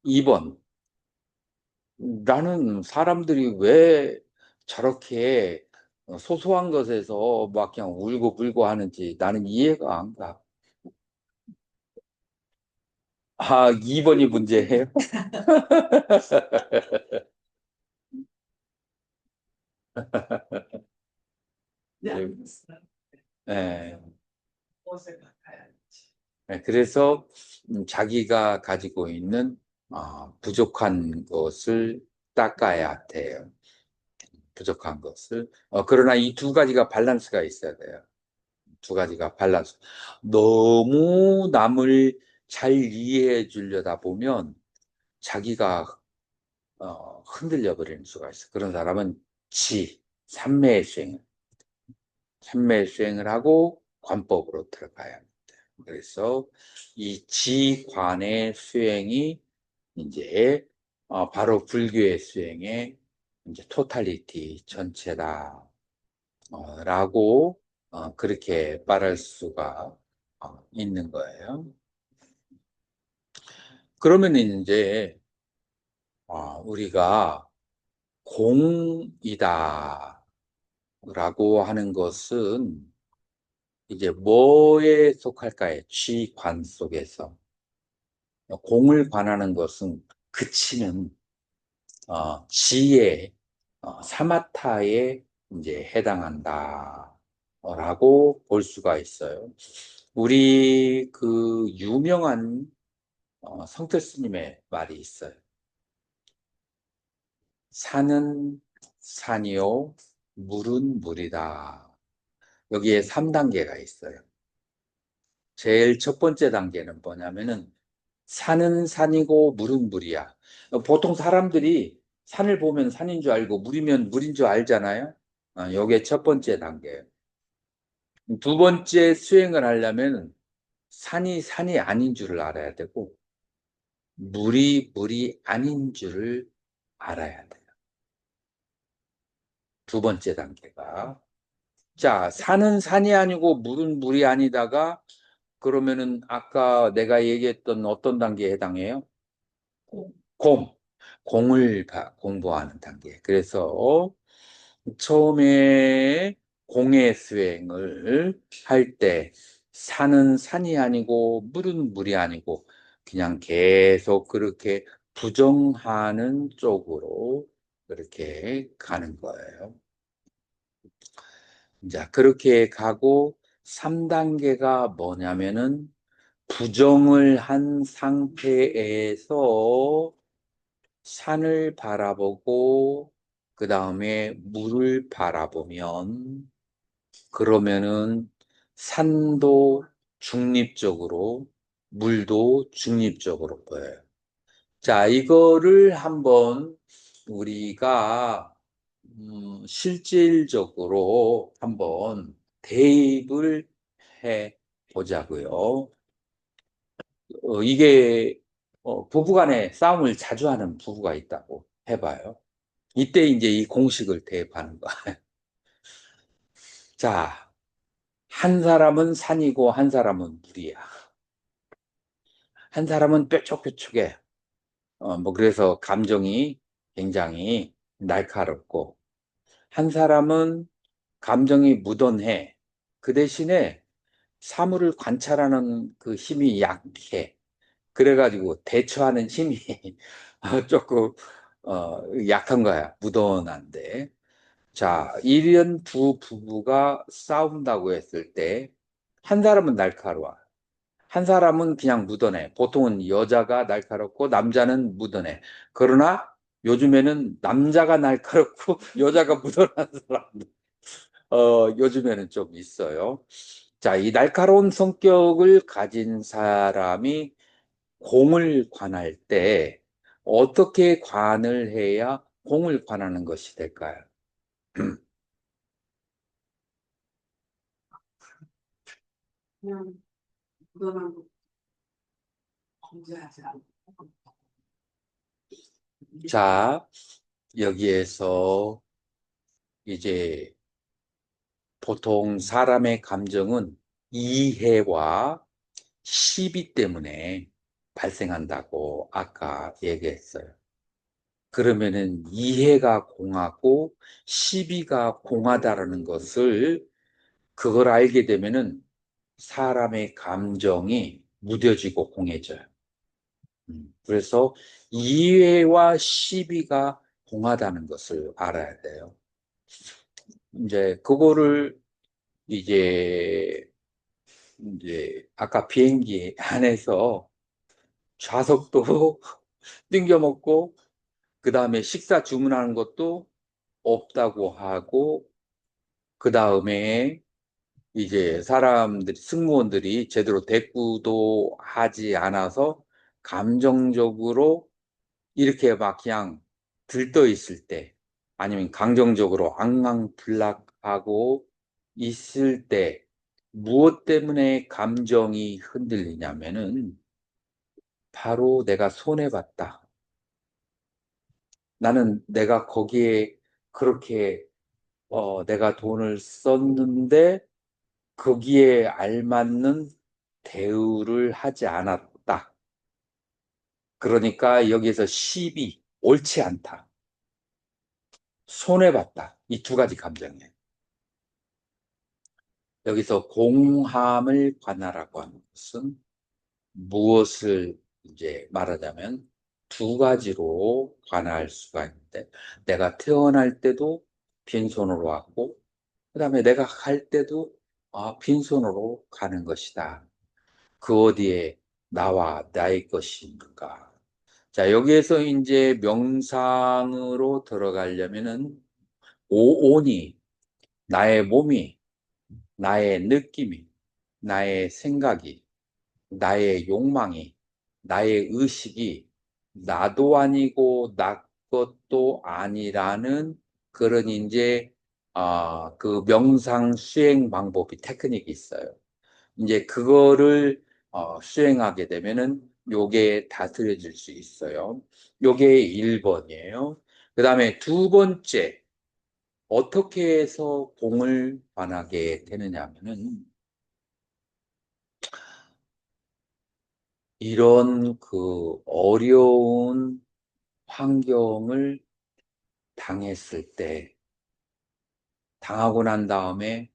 2번. 나는 사람들이 왜 저렇게 소소한 것에서 막 그냥 울고 불고 하는지 나는 이해가 안 가. 2번이 문제예요? 네. 네. 네, 그래서 자기가 가지고 있는 부족한 것을 닦아야 돼요. 부족한 것을. 그러나 이 두 가지가 밸런스가 있어야 돼요. 두 가지가 밸런스. 너무 남을 잘 이해해 주려다 보면 자기가 흔들려 버리는 수가 있어. 그런 사람은 삼매의 수행을 하고 관법으로 들어가야 합니다. 그래서 이 지관의 수행이 이제 바로 불교의 수행의 이제 토탈리티 전체다. 라고 그렇게 말할 수가 있는 거예요. 그러면 이제 우리가 공이다 라고 하는 것은 이제 뭐에 속할까요? 지관 속에서. 공을 관하는 것은 그치는 지혜, 사마타에 이제 해당한다라고 볼 수가 있어요. 우리 그 유명한 성태 스님의 말이 있어요. 산은 산이요, 물은 물이다. 여기에 3단계가 있어요. 제일 첫 번째 단계는 뭐냐면은 산은 산이고 물은 물이야. 보통 사람들이 산을 보면 산인 줄 알고 물이면 물인 줄 알잖아요. 요게 첫 번째 단계예요. 두 번째 수행을 하려면 산이 산이 아닌 줄을 알아야 되고 물이 물이 아닌 줄을 알아야 돼요. 두 번째 단계가. 자, 산은 산이 아니고 물은 물이 아니다가 그러면은 아까 내가 얘기했던 어떤 단계에 해당해요? 공. 공을 공부하는 단계. 그래서 처음에 공의 수행을 할 때 산은 산이 아니고 물은 물이 아니고 그냥 계속 그렇게 부정하는 쪽으로 그렇게 가는 거예요. 자, 그렇게 가고 3단계가 뭐냐면은 부정을 한 상태에서 산을 바라보고 그 다음에 물을 바라보면 그러면은 산도 중립적으로 물도 중립적으로 보여요. 자, 이거를 한번 우리가 실질적으로 한번 대입을 해 보자고요. 이게 부부간에 싸움을 자주 하는 부부가 있다고 해봐요. 이때 이제 이 공식을 대입하는 거야. 자, 한 사람은 산이고 한 사람은 물이야. 한 사람은 뾰족뾰족해. 뭐 그래서 감정이 굉장히 날카롭고 한 사람은 감정이 무던해. 그 대신에 사물을 관찰하는 그 힘이 약해. 그래가지고 대처하는 힘이 조금 약한 거야. 무던한데. 자, 이런 두 부부가 싸운다고 했을 때, 한 사람은 날카로워. 한 사람은 그냥 무던해. 보통은 여자가 날카롭고 남자는 무던해. 그러나 요즘에는 남자가 날카롭고 여자가 무던한 사람도 요즘에는 좀 있어요. 자, 이 날카로운 성격을 가진 사람이 공을 관할 때 어떻게 관을 해야 공을 관하는 것이 될까요? 그냥 그거만 공부하자. 자, 여기에서 이제 보통 사람의 감정은 이해와 시비 때문에 발생한다고 아까 얘기했어요. 그러면은 이해가 공하고 시비가 공하다라는 것을 그걸 알게 되면은 사람의 감정이 무뎌지고 공해져요. 그래서 이해와 시비가 공하다는 것을 알아야 돼요. 이제 그거를 이제 아까 비행기 안에서 좌석도 띵겨 먹고 그 다음에 식사 주문하는 것도 없다고 하고 그 다음에 이제 사람들이 승무원들이 제대로 대꾸도 하지 않아서 감정적으로 이렇게 막 그냥 들떠 있을 때 아니면 감정적으로 앙앙블락하고 있을 때 무엇 때문에 감정이 흔들리냐면은 바로 내가 손해봤다. 나는 내가 거기에 그렇게 내가 돈을 썼는데 거기에 알맞는 대우를 하지 않았다. 그러니까 여기에서 시비, 옳지 않다. 손해봤다. 이 두 가지 감정이에요. 여기서 공함을 관하라고 하는 것은 무엇을 이제 말하자면 두 가지로 관할 수가 있는데, 내가 태어날 때도 빈손으로 왔고, 그 다음에 내가 갈 때도 빈손으로 가는 것이다. 그 어디에 나와 나의 것이 있는가? 자, 여기에서 이제 명상으로 들어가려면은 오온이, 나의 몸이, 나의 느낌이, 나의 생각이, 나의 욕망이, 나의 의식이 나도 아니고 나 것도 아니라는 그런 이제 그 명상 수행 방법이 테크닉이 있어요. 이제 그거를 수행하게 되면은 요게 다스려질 수 있어요. 요게 1번이에요. 그 다음에 두 번째, 어떻게 해서 공을 관하게 되느냐 하면은 이런 그 어려운 환경을 당했을 때, 당하고 난 다음에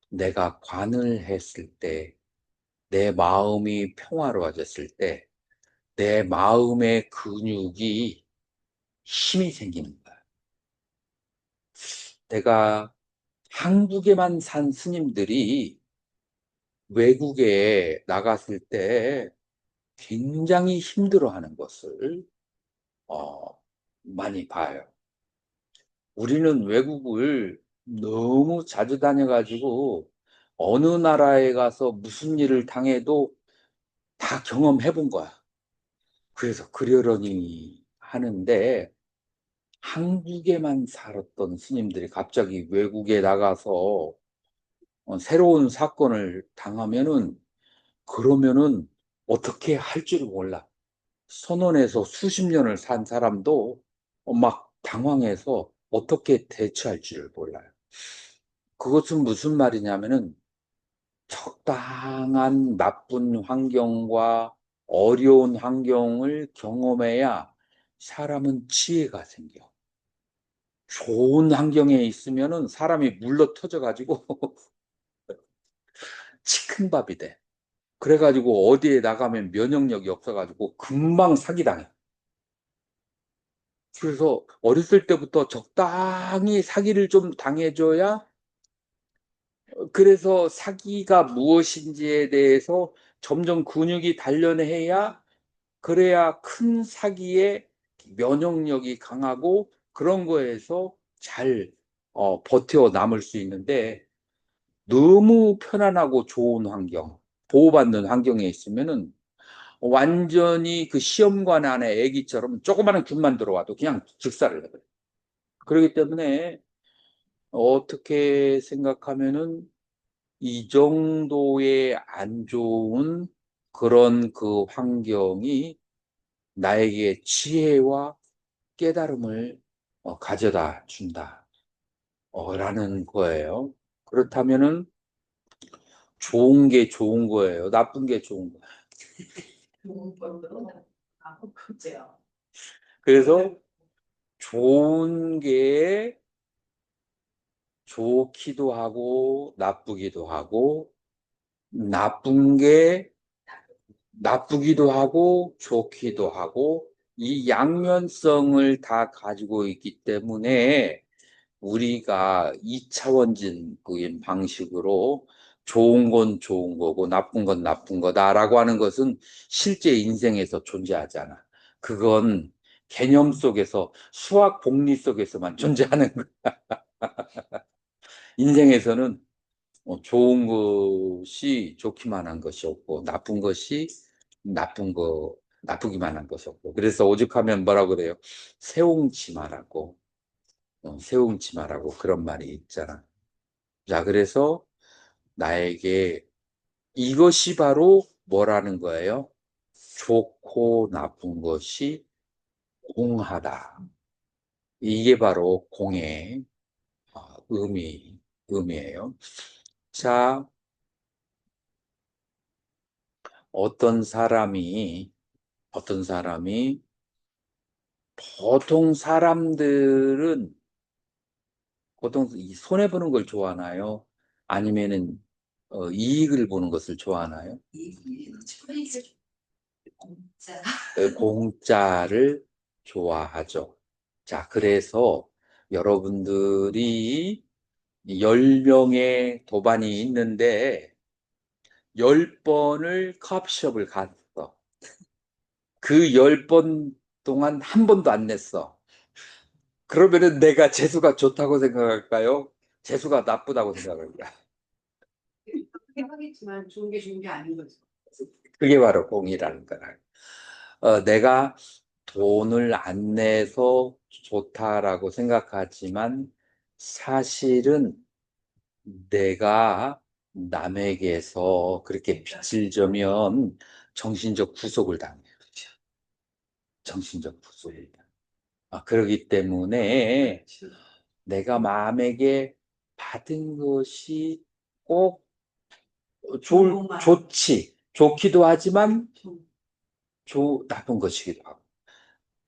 내가 관을 했을 때, 내 마음이 평화로워졌을 때, 내 마음의 근육이 힘이 생기는 거야. 내가 한국에만 산 스님들이 외국에 나갔을 때 굉장히 힘들어하는 것을 어, 많이 봐요. 우리는 외국을 너무 자주 다녀가지고 어느 나라에 가서 무슨 일을 당해도 다 경험해 본 거야. 그래서 그러려니 하는데 한국에만 살았던 스님들이 갑자기 외국에 나가서 새로운 사건을 당하면은 그러면은 어떻게 할 줄을 몰라. 선원에서 수십 년을 산 사람도 막 당황해서 어떻게 대처할 줄을 몰라요. 그것은 무슨 말이냐면은 적당한 나쁜 환경과 어려운 환경을 경험해야 사람은 지혜가 생겨. 좋은 환경에 있으면은 사람이 물러 터져가지고 치킨밥이 돼. 그래가지고 어디에 나가면 면역력이 없어가지고 금방 사기당해. 그래서 어렸을 때부터 적당히 사기를 좀 당해줘야, 그래서 사기가 무엇인지에 대해서 점점 근육이 단련해야, 그래야 큰 사기에 면역력이 강하고 그런 거에서 잘 버텨 남을 수 있는데, 너무 편안하고 좋은 환경, 보호받는 환경에 있으면은 완전히 그 시험관 안에 애기처럼 조그마한 균만 들어와도 그냥 즉사를 해버려요. 그렇기 때문에 어떻게 생각하면은 이 정도의 안 좋은 그런 그 환경이 나에게 지혜와 깨달음을 가져다 준다. 라는 거예요. 그렇다면은 좋은 게 좋은 거예요. 나쁜 게 좋은 거예요. 좋은 걸로 그죠. 그래서 좋은 게 좋기도 하고 나쁘기도 하고, 나쁜 게 나쁘기도 하고 좋기도 하고, 이 양면성을 다 가지고 있기 때문에 우리가 이차원적인 방식으로 좋은 건 좋은 거고 나쁜 건 나쁜 거다라고 하는 것은 실제 인생에서 존재하지 않아. 그건 개념 속에서, 수학 공리 속에서만 존재하는 거야. 인생에서는 좋은 것이 좋기만 한 것이 없고 나쁜 것이 나쁘기만 한 것이 없고, 그래서 오죽하면 뭐라 그래요? 세옹치마라고. 세옹치마라고 그런 말이 있잖아. 자, 그래서 나에게 이것이 바로 뭐라는 거예요? 좋고 나쁜 것이 공하다. 이게 바로 공의 의미예요. 자, 어떤 사람이 어떤 사람이 보통 사람들은 보통 이 손해 보는 걸 좋아하나요? 아니면은 이익을 보는 것을 좋아하나요? 이 공짜. 공짜를 좋아하죠. 자, 그래서 여러분들이 10명의 도반이 있는데 10번을 커피숍을 갔어. 그 10번 동안 한 번도 안 냈어. 그러면은 내가 재수가 좋다고 생각할까요? 재수가 나쁘다고 생각할까요? 그렇게 하겠지만 좋은 게 아닌 거죠. 그게 바로 공이라는 거라. 내가 돈을 안 내서 좋다라고 생각하지만 사실은 내가 남에게서 그렇게 빚을 져면 정신적 구속을 당해요. 정신적 구속을. 그렇기 때문에 내가 남에게 받은 것이 꼭 좋지. 좋기도 하지만 나쁜 것이기도 하고.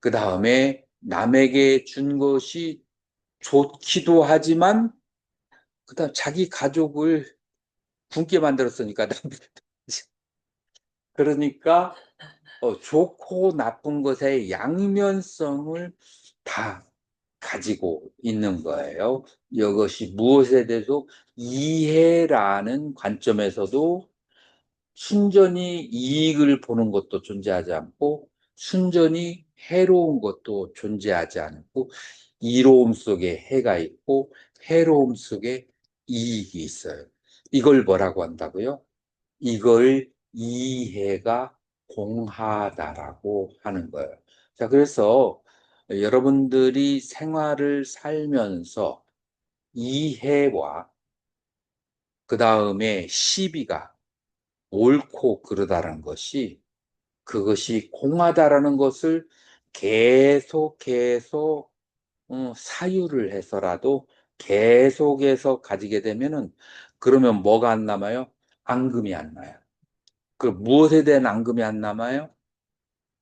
그 다음에 남에게 준 것이 좋기도 하지만, 그 다음 자기 가족을 굶게 만들었으니까. 그러니까, 좋고 나쁜 것의 양면성을 다 가지고 있는 거예요. 이것이 무엇에 대해서 이해라는 관점에서도 순전히 이익을 보는 것도 존재하지 않고 순전히 해로운 것도 존재하지 않고 이로움 속에 해가 있고 해로움 속에 이익이 있어요. 이걸 뭐라고 한다고요? 이걸 이해가 공하다라고 하는 거예요. 자, 그래서 여러분들이 생활을 살면서 이해와 그 다음에 시비가 옳고 그르다라는 것이 그것이 공하다라는 것을 계속 사유를 해서라도 계속해서 가지게 되면은 그러면 뭐가 안 남아요? 앙금이 안 나요. 그 무엇에 대한 앙금이 안 남아요?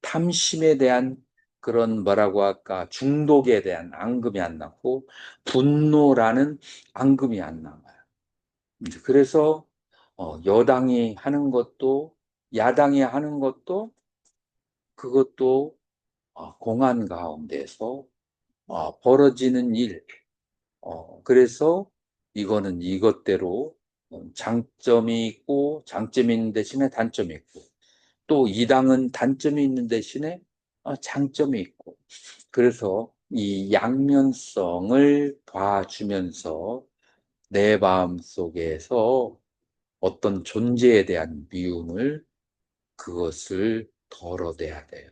탐심에 대한 그런 뭐라고 할까 중독에 대한 앙금이 안 남고 분노라는 앙금이 안 남아요. 그래서 여당이 하는 것도 야당이 하는 것도 그것도 공안 가운데서 벌어지는 일. 그래서 이거는 이것대로 장점이 있고 장점이 있는 대신에 단점이 있고 또 이 당은 단점이 있는 대신에 장점이 있고 그래서 이 양면성을 봐주면서 내 마음 속에서 어떤 존재에 대한 미움을 그것을 덜어내야 돼요.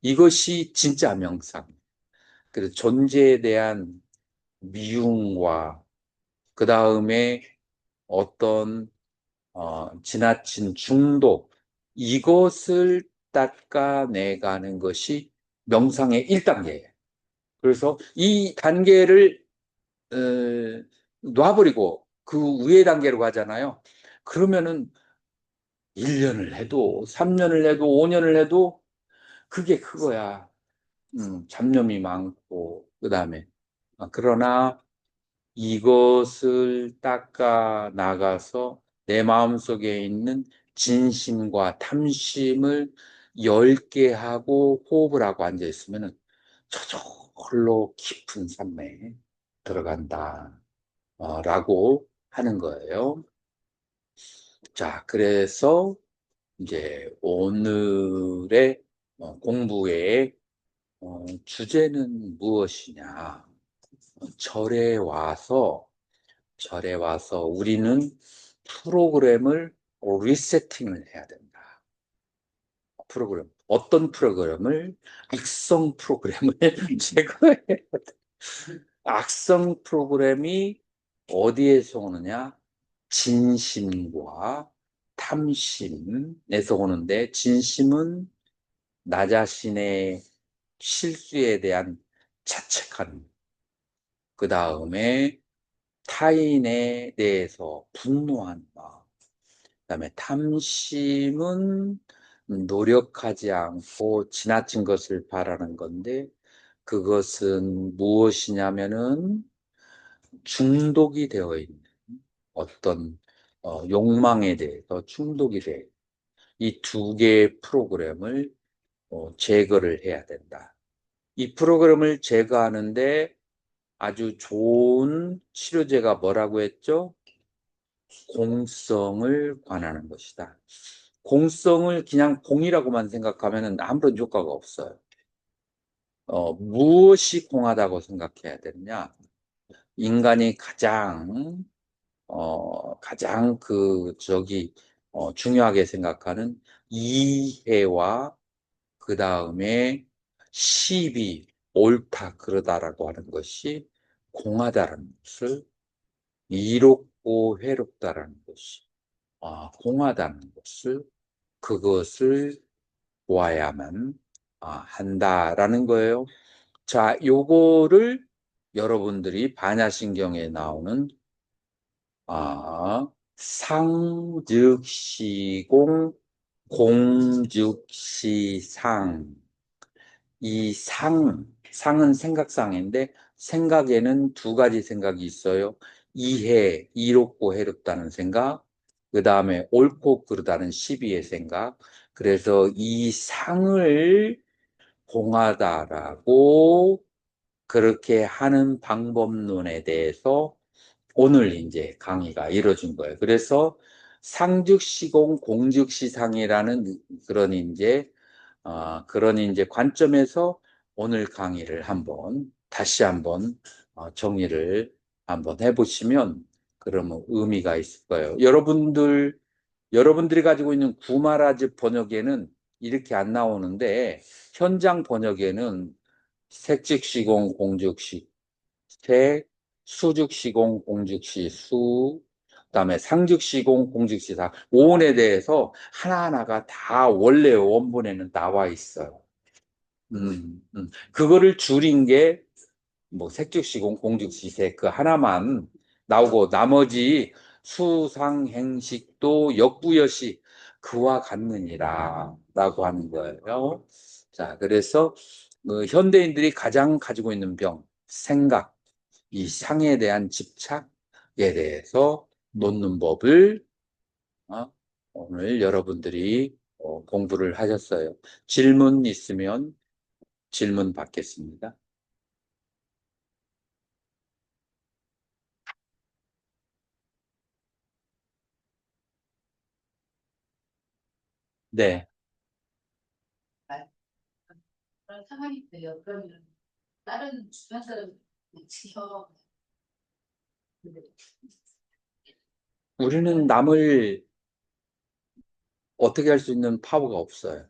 이것이 진짜 명상. 그래서 존재에 대한 미움과 그 다음에 어떤 지나친 중독 이것을 닦아내가는 것이 명상의 1단계예요. 그래서 이 단계를 놔버리고 그 위의 단계로 가잖아요. 그러면은 1년을 해도 3년을 해도 5년을 해도 그게 그거야. 잡념이 많고 그다음에 그러나 이것을 닦아 나가서 내 마음속에 있는 진심과 탐심을 10개 하고 호흡을 하고 앉아 있으면은 저절로 깊은 삶에 들어간다. 라고 하는 거예요. 자, 그래서 이제 오늘의 공부의 주제는 무엇이냐? 절에 와서 우리는 프로그램을 리세팅을 해야 된다. 프로그램. 어떤 프로그램을? 악성 프로그램을 제거해야 돼. 악성 프로그램이 어디에서 오느냐? 진심과 탐심에서 오는데, 진심은 나 자신의 실수에 대한 자책함, 그 다음에 타인에 대해서 분노한 마음, 그 다음에 탐심은 노력하지 않고 지나친 것을 바라는 건데, 그것은 무엇이냐면은 중독이 되어 있는 어떤 욕망에 대해서 중독이 돼. 이 두 개의 프로그램을 제거를 해야 된다. 이 프로그램을 제거하는데 아주 좋은 치료제가 뭐라고 했죠? 공성을 관하는 것이다. 공성을 그냥 공이라고만 생각하면 아무런 효과가 없어요. 무엇이 공하다고 생각해야 되느냐? 인간이 가장 중요하게 생각하는 이해와 그 다음에 시비, 옳다, 그러다라고 하는 것이 공하다라는 것을, 이롭고 해롭다라는 것이 공하다는 것을, 그것을 보아야만 한다라는 거예요. 자, 요거를 여러분들이 반야신경에 나오는 상즉시공 공즉시상, 이 상은 생각상인데 생각에는 두 가지 생각이 있어요. 이롭고 해롭다는 생각, 그 다음에 옳고 그르다는 시비의 생각. 그래서 이 상을 공하다라고 그렇게 하는 방법론에 대해서 오늘 이제 강의가 이루어진 거예요. 그래서 상즉시공 공즉시상이라는 그런 이제 관점에서 오늘 강의를 다시 한번 정리를 한번 해보시면 그러면 의미가 있을 거예요. 여러분들이 가지고 있는 구마라즈 번역에는 이렇게 안 나오는데 현장 번역에는 색즉시공 공즉시 색, 수즉시공 공즉시 수, 그다음에 상즉시공 공즉시 상, 오온에 대해서 하나하나가 다 원래 원본에는 나와 있어요. 그거를 줄인 게 뭐 색즉시공 공즉시색 그 하나만 나오고 나머지 수상행식도 역부여시 그와 같느니라 라고 하는 거예요. 자, 그래서 현대인들이 가장 가지고 있는 병, 생각, 이 상에 대한 집착에 대해서 놓는 법을 오늘 여러분들이 공부를 하셨어요. 질문 있으면 질문 받겠습니다. 네. 그런 상황이 돼요. 그러면 다른 주변 사람 지켜. 우리는 남을 어떻게 할 수 있는 파워가 없어요.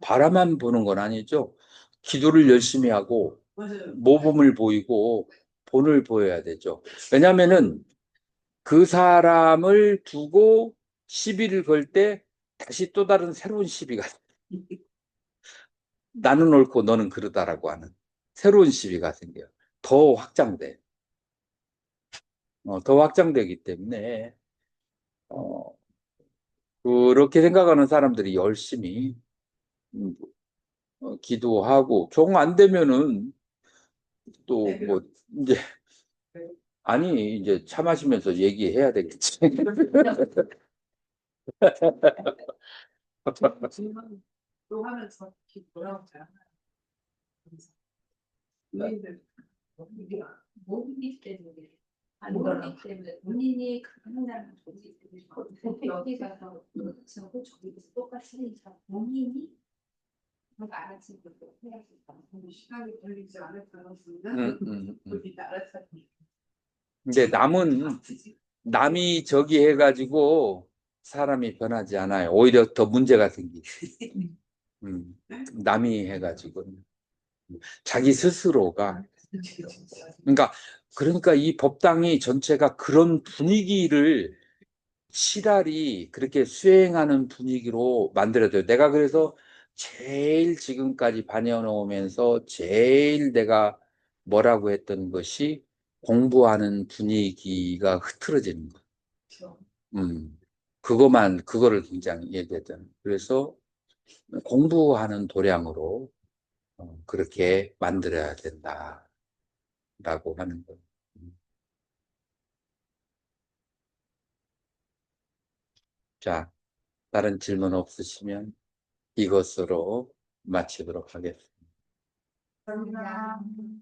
바라만 보는 건 아니죠. 기도를 열심히 하고 모범을 보이고 본을 보여야 되죠. 왜냐하면은 그 사람을 두고 시비를 걸 때 다시 또 다른 새로운 시비가 나는 옳고 너는 그러다라고 하는 새로운 시비가 생겨요. 더 확장돼. 더 확장되기 때문에 어, 그렇게 생각하는 사람들이 열심히 음, 기도하고 정 안 되면은 또 뭐 이제 아니 이제 차 마시면서 얘기해야 되겠지. 또 하면서 돌아오잖아. 의인들 모르기 때문에 모르기 때문에 본인이 그런 사람을 모르기 때문에 여기 가서 저거 저기서 똑같이 하니까 본인이 그거 알아서 그렇게 해야지. 시간이 걸리지 않을 가능성은 음. 알아서 근데 남이 저기 해가지고 사람이 변하지 않아요. 오히려 더 문제가 생기지. 남이 해가지고 자기 스스로가 그러니까 이 법당이 전체가 그런 분위기를 치달이 그렇게 수행하는 분위기로 만들어야 돼요. 내가 그래서 제일 지금까지 반영해오면서 제일 내가 뭐라고 했던 것이 공부하는 분위기가 흐트러지는 거. 그거를 굉장히 얘기했잖아요. 그래서 공부하는 도량으로 그렇게 만들어야 된다라고 하는 거예요. 자, 다른 질문 없으시면 이것으로 마치도록 하겠습니다. 감사합니다.